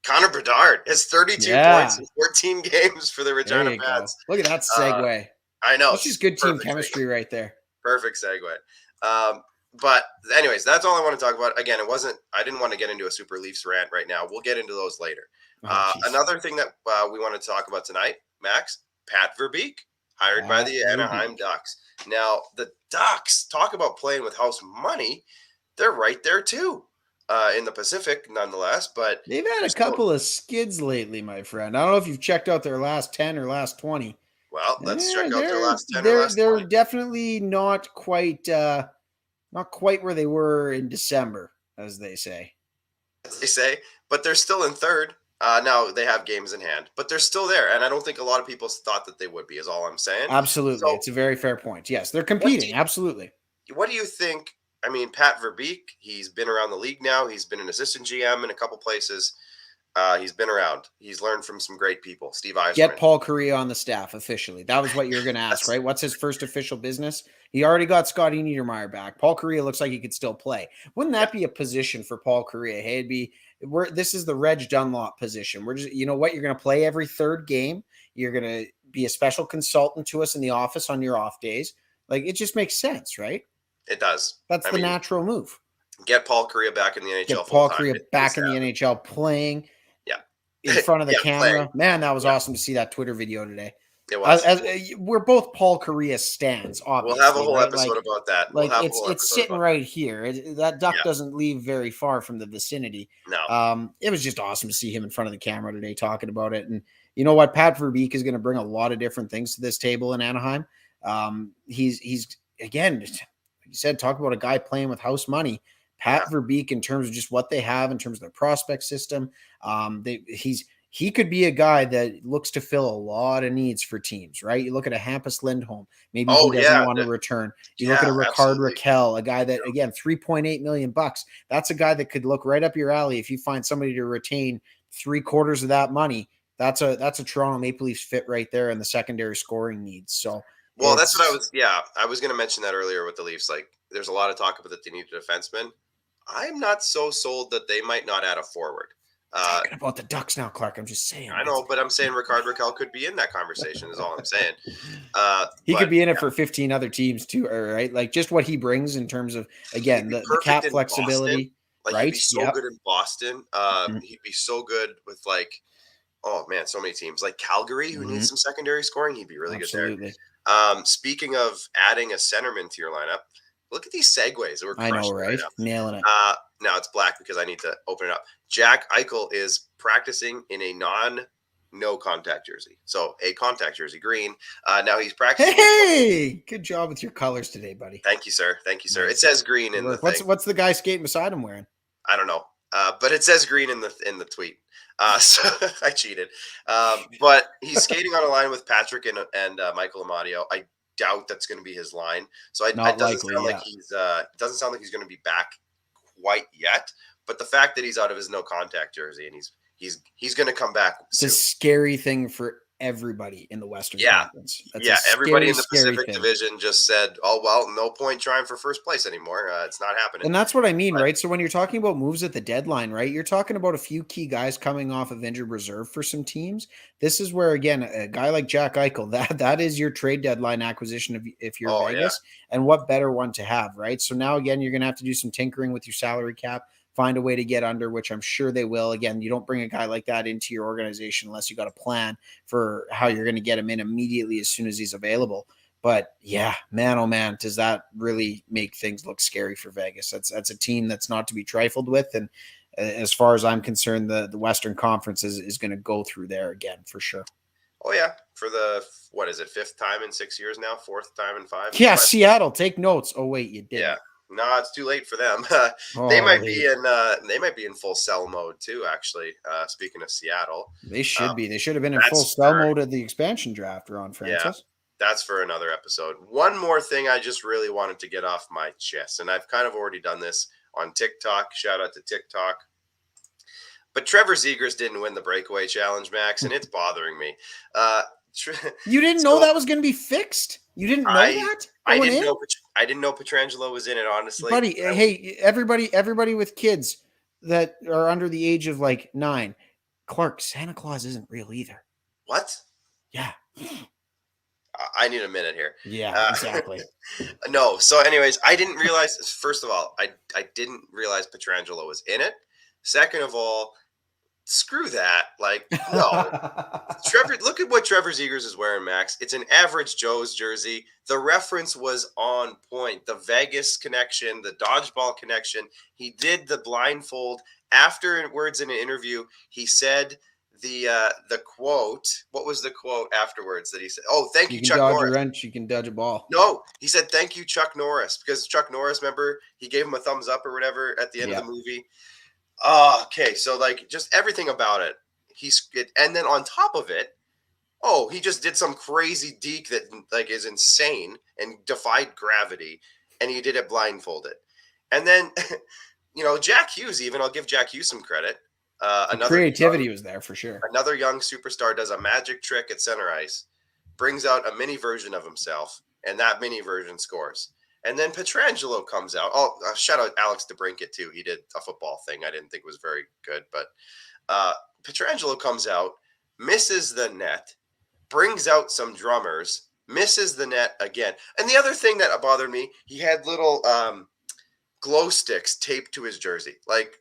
Connor Bedard has 32 points in 14 games for the Regina Pats. Look at that segue. I know. That's just good team chemistry right there. Perfect segue. But anyways, that's all I want to talk about. Again, I didn't want to get into a Super Leafs rant right now. We'll get into those later. Another thing that we want to talk about tonight, Max, Pat Verbeek, hired by the Anaheim Ducks. Now, the Ducks, talk about playing with house money. They're right there too. in the Pacific, nonetheless. But they've had a couple of skids lately, my friend. I don't know if you've checked out their last 10 or last 20. Well, let's check out their last 10 or last 20. They're definitely not quite where they were in December, as they say. But they're still in third. Now they have games in hand, but they're still there. And I don't think a lot of people thought that they would be, is all I'm saying. Absolutely. So, it's a very fair point. Yes, they're competing. Absolutely. What do you think? I mean, Pat Verbeek, he's been around the league now. He's been an assistant GM in a couple places. He's been around. He's learned from some great people. Steve Yzerman. Get Paul Kariya on the staff officially. That was what you were going to ask, right? What's his first official business? He already got Scotty Niedermayer back. Paul Kariya looks like he could still play. Wouldn't that be a position for Paul Kariya? Hey, this is the Reg Dunlop position. We're just, you know what? You're going to play every third game. You're going to be a special consultant to us in the office on your off days. Like, it just makes sense, right? It does. That's the natural move. Get Paul Kariya back in the NHL. Get Paul Kariya back in the NHL playing. In front of the camera. Playing. Man, that was awesome to see that Twitter video today. It was. We're both Paul Kariya stans, obviously. We'll have a whole episode about that. It's sitting right here. That duck doesn't leave very far from the vicinity. No. It was just awesome to see him in front of the camera today talking about it. And you know what? Pat Verbeek is going to bring a lot of different things to this table in Anaheim. He's again, like you said, talk about a guy playing with house money. Pat Verbeek, in terms of just what they have, in terms of their prospect system, he could be a guy that looks to fill a lot of needs for teams, right? You look at a Hampus Lindholm, maybe he doesn't want to return. You look at a Ricard Raquel, a guy that, again, $3.8 million. That's a guy that could look right up your alley if you find somebody to retain 3/4 of that money. That's a Toronto Maple Leafs fit right there in the secondary scoring needs. So, well, that's what I was going to mention that earlier with the Leafs. Like, there's a lot of talk about that they need a defenseman. I'm not so sold that they might not add a forward. Talking about the Ducks now, Clark. I'm just saying. I know, but I'm saying Ricard Raquel could be in that conversation is all I'm saying. He could be in it for 15 other teams too, right? Like just what he brings in terms of, again, the cap flexibility. Like, right? He'd be so good in Boston. He'd be so good with so many teams. Like Calgary, who needs some secondary scoring. He'd be really good there. Speaking of adding a centerman to your lineup, look at these segues. I know, right? Nailing it. Now it's black because I need to open it up. Jack Eichel is practicing in a no contact jersey. So a contact jersey, green. Now he's practicing. Hey, good job with your colors today, buddy. Thank you, sir. It says green in the thing. What's the guy skating beside him wearing? I don't know. But it says green in the tweet. So I cheated. But he's skating on a line with Patrick and Michael Amadio. I doubt that's going to be his line. So it doesn't sound like he's going to be back quite yet. But the fact that he's out of his no contact jersey and he's going to come back soon. It's a scary thing for everybody in the Western Conference. Everybody in the Pacific Division just said, "Oh well, no point trying for first place anymore. It's not happening." And that's what I mean, right? So when you're talking about moves at the deadline, right? You're talking about a few key guys coming off of injured reserve for some teams. This is where, again, a guy like Jack Eichel, that is your trade deadline acquisition if you're Vegas. And what better one to have, right? So now again, you're going to have to do some tinkering with your salary cap. Find a way to get under, which I'm sure they will. Again, you don't bring a guy like that into your organization unless you got a plan for how you're going to get him in immediately as soon as he's available. But yeah, man, oh man, does that really make things look scary for Vegas? That's a team that's not to be trifled with. And as far as I'm concerned, the Western Conference is going to go through there again for sure. Oh yeah, for the fifth time in 6 years now, fourth time in 5. Yeah, Seattle, take notes. Oh wait, you did. Yeah. No, it's too late for them. They might be in full sell mode too. Actually, speaking of Seattle, they should be. They should have been in full sell mode at the expansion draft. Ron Francis. Yeah, that's for another episode. One more thing I just really wanted to get off my chest, and I've kind of already done this on TikTok. Shout out to TikTok. But Trevor Zegras didn't win the breakaway challenge, Max, and it's bothering me. You didn't know that was going to be fixed? You didn't know that? I didn't know Pietrangelo was in it, honestly. Buddy, hey, everybody with kids that are under the age of 9, Clark, Santa Claus isn't real either. What? Yeah. I need a minute here. Yeah, exactly. No. So anyways, I didn't realize, first of all, I didn't realize Pietrangelo was in it. Second of all, screw that. Like, no. Trevor, look at what Trevor Zegras is wearing, Max. It's an average Joe's jersey. The reference was on point. The Vegas connection, the dodgeball connection. He did the blindfold. Afterwards in an interview, he said the quote. What was the quote afterwards that he said? Oh, thank you, Chuck Norris. Norris. A wrench, you can dodge a ball. No, he said thank you, Chuck Norris, because Chuck Norris, remember, he gave him a thumbs up or whatever at the end of the movie. Okay, so like just everything about it. And then on top of it, he just did some crazy deke that like is insane and defied gravity, and he did it blindfolded. And then, Jack Hughes, even I'll give Jack Hughes some credit. Another creativity was there for sure. Another young superstar does a magic trick at center ice, brings out a mini version of himself, and that mini version scores. And then Pietrangelo comes out. Oh, shout out Alex DeBrincat too. He did a football thing I didn't think was very good, but Pietrangelo comes out, misses the net, brings out some drummers, misses the net again. And the other thing that bothered me, he had little glow sticks taped to his jersey. Like,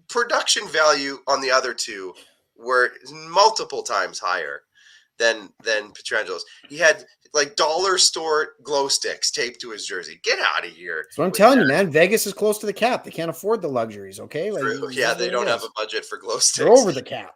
production value on the other two were multiple times higher than Pietrangelo's. He had like dollar store glow sticks taped to his jersey. Get out of here. So I'm telling you, man, Vegas is close to the cap. They can't afford the luxuries, okay? Like, true. Yeah, they don't have a budget for glow sticks. They're over the cap.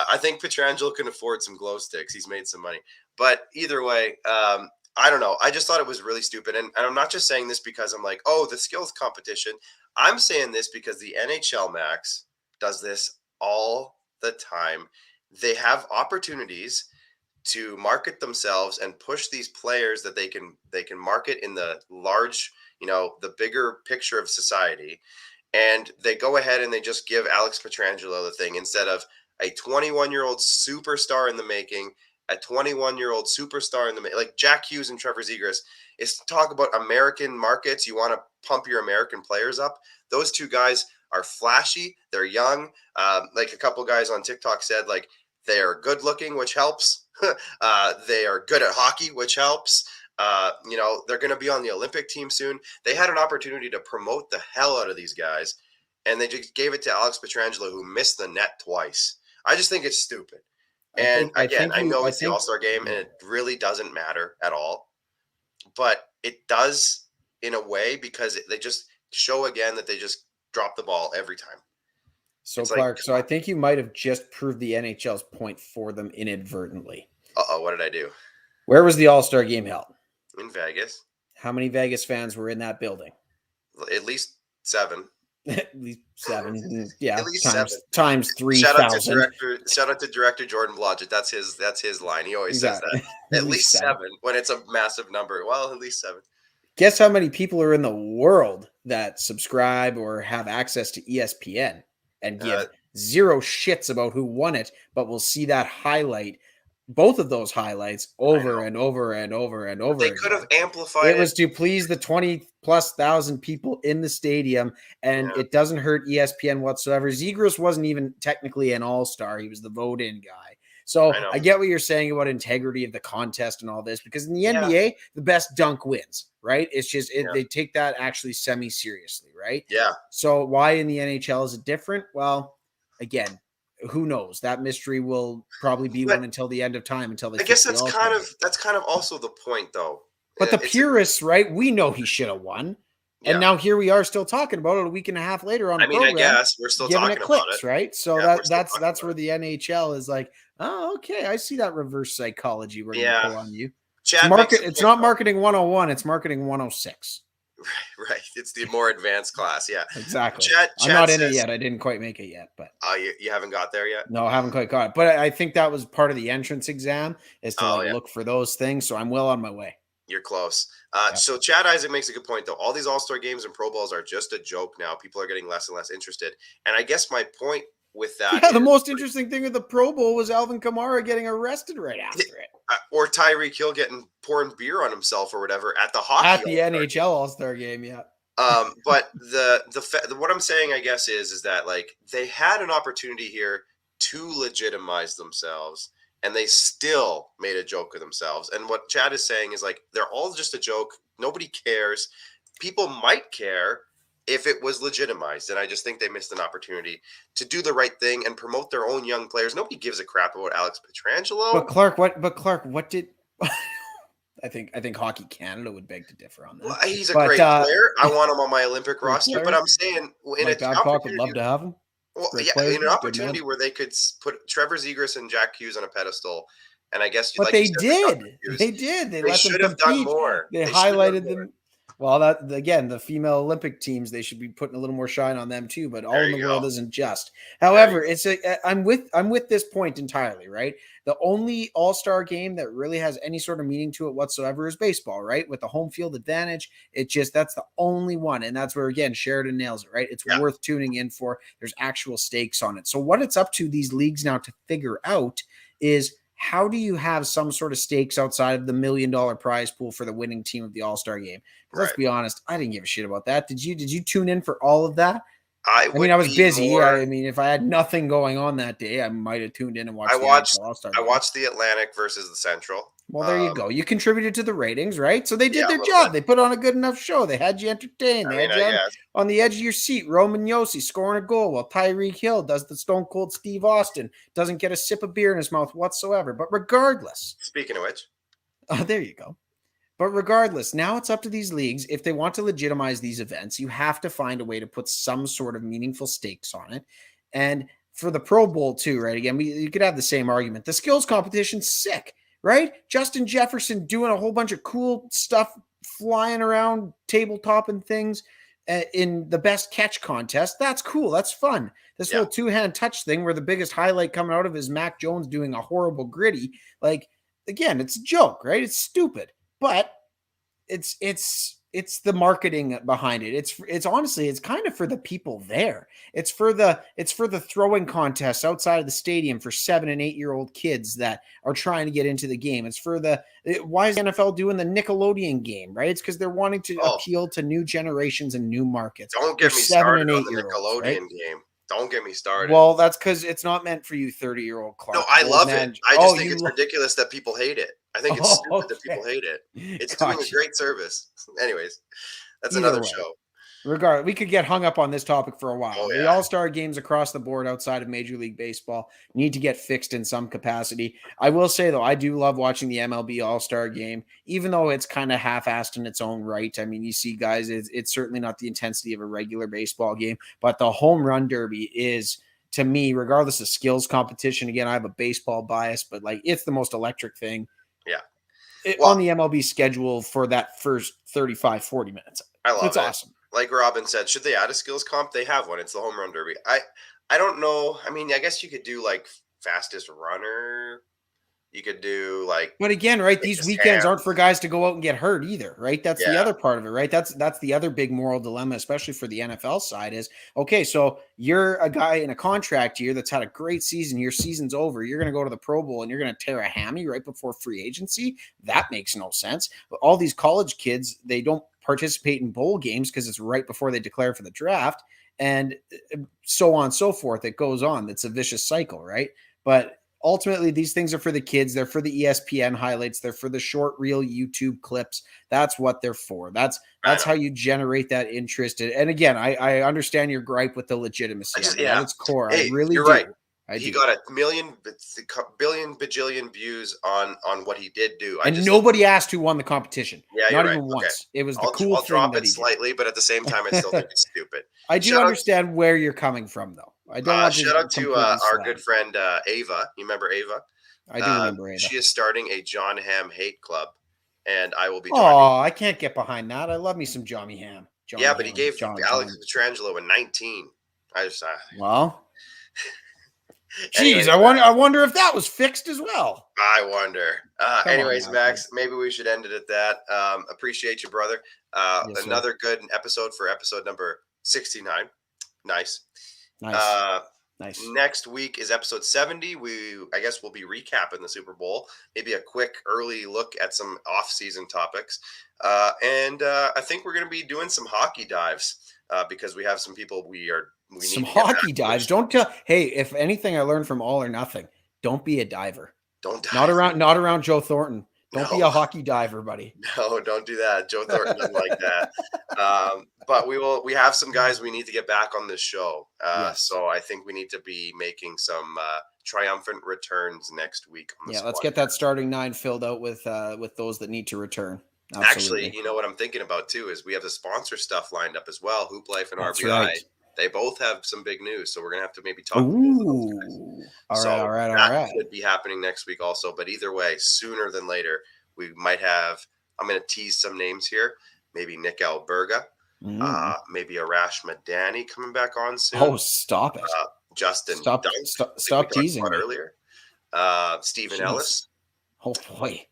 I think Pietrangelo can afford some glow sticks. He's made some money. But either way, I don't know. I just thought it was really stupid. And I'm not just saying this because I'm like, the skills competition. I'm saying this because the NHL, Max, does this all the time. They have opportunities to market themselves and push these players that they can market in the large, the bigger picture of society. And they go ahead and they just give Alex Pietrangelo the thing instead of a 21-year-old superstar in the making, a 21-year-old superstar in the making, like Jack Hughes and Trevor Zegras. Is to talk about American markets. You want to pump your American players up. Those two guys are flashy. They're young. Like a couple guys on TikTok said, like, they are good looking, which helps. They are good at hockey, which helps. They're going to be on the Olympic team soon. They had an opportunity to promote the hell out of these guys, and they just gave it to Alex Pietrangelo, who missed the net twice. I just think it's stupid. And I know it's the All-Star game, and it really doesn't matter at all. But it does in a way because they just show again that they just drop the ball every time. So it's Clark, so I think you might have just proved the NHL's point for them inadvertently. What did I do? Where was the All-Star game held? In Vegas. How many Vegas fans were in that building? At least 7. At least 7. Yeah. At least times 3,000. Shout out to director Jordan Blodgett. That's his line. He always says that. At least 7 when it's a massive number. Well, at least 7. Guess how many people are in the world that subscribe or have access to ESPN and give zero shits about who won it, but will see that highlight, both of those highlights over and over and over and over. They could have amplified it. It was to please the 20,000+ people in the stadium, and it doesn't hurt ESPN whatsoever. Zegras wasn't even technically an all-star. He was the vote-in guy. So I get what you're saying about integrity of the contest and all this, because in the NBA, the best dunk wins, right? It's just they take that actually semi-seriously, right? Yeah. So why in the NHL is it different? Well, again, who knows? That mystery will probably be one until the end of time. Until they. I guess that's kind of also the point, though. But the purists, right? We know he should have won. And now here we are still talking about it a week and a half later on. I guess we're still talking about it, right? So that's where the NHL is like, oh, okay, I see that reverse psychology we're going to pull on you. It's not marketing 101; it's marketing 106. Right. It's the more advanced class. Yeah, exactly. I'm not in it yet. I didn't quite make it yet, but you haven't got there yet. No, I haven't quite got it. But I think that was part of the entrance exam is to look for those things. So I'm well on my way. You're close. So Chad Isaac makes a good point, though. All these All-Star games and Pro Bowls are just a joke now. People are getting less and less interested. And I guess my point with that the most interesting thing with the Pro Bowl was Alvin Kamara getting arrested right after it. Or Tyreek Hill pouring beer on himself or whatever at the hockey. At the NHL All-Star game, yeah. But what I'm saying, I guess, is that like they had an opportunity here to legitimize themselves, and they still made a joke of themselves. And what Chad is saying is like they're all just a joke. Nobody cares. People might care if it was legitimized, and I just think they missed an opportunity to do the right thing and promote their own young players. Nobody gives a crap about Alex Pietrangelo. But Clark, what did I think Hockey Canada would beg to differ on that. Well, he's a great player. I want him on my Olympic roster, but I'm saying in Mike Babcock would love to have him. Well, in an opportunity where they could put Trevor Zegras and Jack Hughes on a pedestal, and I guess, but they did. They should have done more. They highlighted them. Well, that again, the female Olympic teams, they should be putting a little more shine on them too. But all in the world isn't just. However, I'm with this point entirely, right? The only All-Star game that really has any sort of meaning to it whatsoever is baseball, right? With the home field advantage, that's the only one, and that's where again Sheridan nails it, right? It's worth tuning in for. There's actual stakes on it. So what it's up to these leagues now to figure out is, how do you have some sort of stakes outside of the $1 million prize pool for the winning team of the All-Star game? Let's be honest, I didn't give a shit about that. Did you tune in for all of that? I was busy. If I had nothing going on that day, I might have tuned in and watched the All-Star game. I watched the Atlantic versus the Central. Well, there you go. You contributed to the ratings, right? So they did their job. They put on a good enough show. They had you entertained. They had you on the edge of your seat. Roman Yossi scoring a goal while Tyreek Hill does the Stone Cold Steve Austin. Doesn't get a sip of beer in his mouth whatsoever. But regardless. Speaking of which. There you go. But regardless, now it's up to these leagues. If they want to legitimize these events, you have to find a way to put some sort of meaningful stakes on it. And for the Pro Bowl too, right? Again, you could have the same argument. The skills competition's sick. Right? Justin Jefferson doing a whole bunch of cool stuff, flying around, tabletop and things in the best catch contest. That's cool. That's fun. This little two-hand touch thing where the biggest highlight coming out of is Mac Jones doing a horrible gritty. Like, again, it's a joke, right? It's stupid, but it's the marketing behind it. It's honestly, it's kind of for the people there. It's for the throwing contests outside of the stadium for 7 and 8 year old kids that are trying to get into the game. It's for why is the NFL doing the Nickelodeon game, right? It's because they're wanting to appeal to new generations and new markets. Don't get me started on the Nickelodeon game. Don't get me started. Well, that's because it's not meant for you 30-year-old Clark. No, I love it. I just think it's ridiculous that people hate it. I think it's stupid that people hate it. It's doing a great service. Anyways, that's another show. Regardless, we could get hung up on this topic for a while. The All-Star games across the board outside of Major League Baseball need to get fixed in some capacity. I will say, though, I do love watching the MLB All-Star game, even though it's kind of half-assed in its own right. I mean, you see, guys, it's certainly not the intensity of a regular baseball game, but the home run derby is, to me, regardless of skills competition, again, I have a baseball bias, but like it's the most electric thing on the MLB schedule for that first 35, 40 minutes. I love it. It's awesome. Like Robin said, should they add a skills comp? They have one. It's the home run derby. I don't know. I mean, I guess you could do like fastest runner. You could do like. But again, right? These weekends aren't for guys to go out and get hurt either, right? That's the other part of it, right? That's the other big moral dilemma, especially for the NFL side is, okay, so you're a guy in a contract year that's had a great season. Your season's over. You're going to go to the Pro Bowl and you're going to tear a hammy right before free agency. That makes no sense. But all these college kids, they don't participate in bowl games because it's right before they declare for the draft and so on and so forth. It goes on. It's a vicious cycle, right? But ultimately, these things are for the kids. They're for the ESPN highlights. They're for the short reel YouTube clips. That's what they're for. That's how you generate that interest. And again, I understand your gripe with the legitimacy. At its core, I really do. Right. He got a billion bajillion views on what he did do. And nobody asked who won the competition. Yeah, not even once. It was the cool thing. I'll drop it slightly, but at the same time, I still think it's stupid. I do understand where you're coming from, though. I don't shout out to our good friend Ava. You remember Ava? I do remember Ava. She is starting a John Hamm hate club, and I will be. I can't get behind that. I love me some Johnny Hamm. But he gave Alex Pietrangelo a 19. Well. Jeez, I wonder if that was fixed as well. I wonder. Anyways, Max, maybe we should end it at that. Appreciate you, brother. Yes, another good episode for episode number 69. Nice. Nice. Next week is episode 70. I guess we'll be recapping the Super Bowl. Maybe a quick early look at some off-season topics. And I think we're going to be doing some hockey dives because we have some people we need some hockey dives. Don't tell. Hey, if anything I learned from All or Nothing, don't be a diver. Don't dive. Not around Joe Thornton. Don't be a hockey diver, buddy. No, don't do that. Joe Thornton doesn't like that. But we have some guys we need to get back on this show. Yes. So I think we need to be making some triumphant returns next week on the let's get that starting 9 filled out with those that need to return. Absolutely. Actually, you know what I'm thinking about too is we have the sponsor stuff lined up as well. Hooplife and That's RBI. right. They both have some big news, so we're gonna have to maybe talk. Ooh. All right. That could be happening next week also. But either way, sooner than later, we might have. I'm gonna tease some names here. Maybe Nick Alberga. Maybe Arash Madani coming back on soon. Oh, stop it. Justin Stop teasing me. Earlier. Stephen Ellis. Oh boy.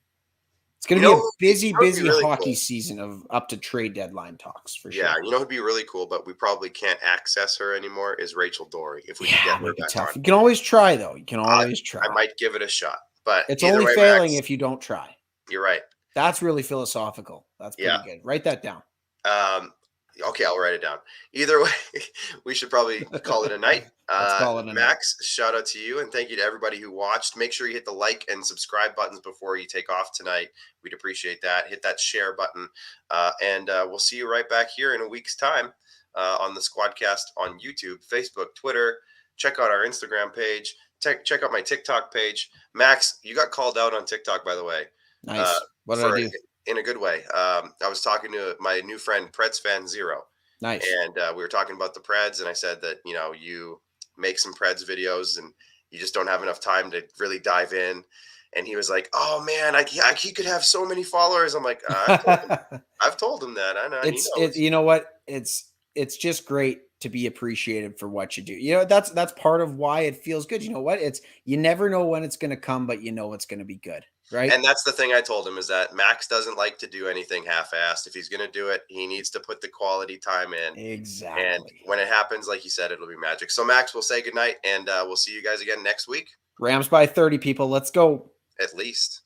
It's going to be a busy really hockey season of up to trade deadline talks for sure. Yeah, who'd be really cool, but we probably can't access her anymore is Rachel Dory. If we can get her back on. You can always try though. You can always try. I might give it a shot, but it's only failing if you don't try. You're right. That's really philosophical. That's pretty good. Write that down. Okay, I'll write it down. Either way, we should probably call it a night. Let's call it a Max, shout out to you, and thank you to everybody who watched. Make sure you hit the like and subscribe buttons before you take off tonight. We'd appreciate that. Hit that share button, and we'll see you right back here in a week's time on the SquadCast on YouTube, Facebook, Twitter. Check out our Instagram page. Check out my TikTok page. Max, you got called out on TikTok, by the way. Nice. What did I do? In a good way. I was talking to my new friend, Preds Fan Zero. Nice. And we were talking about the Preds, and I said that, you make some Preds videos and you just don't have enough time to really dive in. And he was like, oh, man, he could have so many followers. I'm like, I've told him that. I know. You know what? It's just great to be appreciated for what you do. That's part of why it feels good. You know what? You never know when it's going to come, but you know it's going to be good. Right. And that's the thing I told him is that Max doesn't like to do anything half-assed. If he's going to do it, he needs to put the quality time in. Exactly. And when it happens, like you said, it'll be magic. So, Max, we'll say goodnight, and we'll see you guys again next week. Rams by 30, people. Let's go. At least.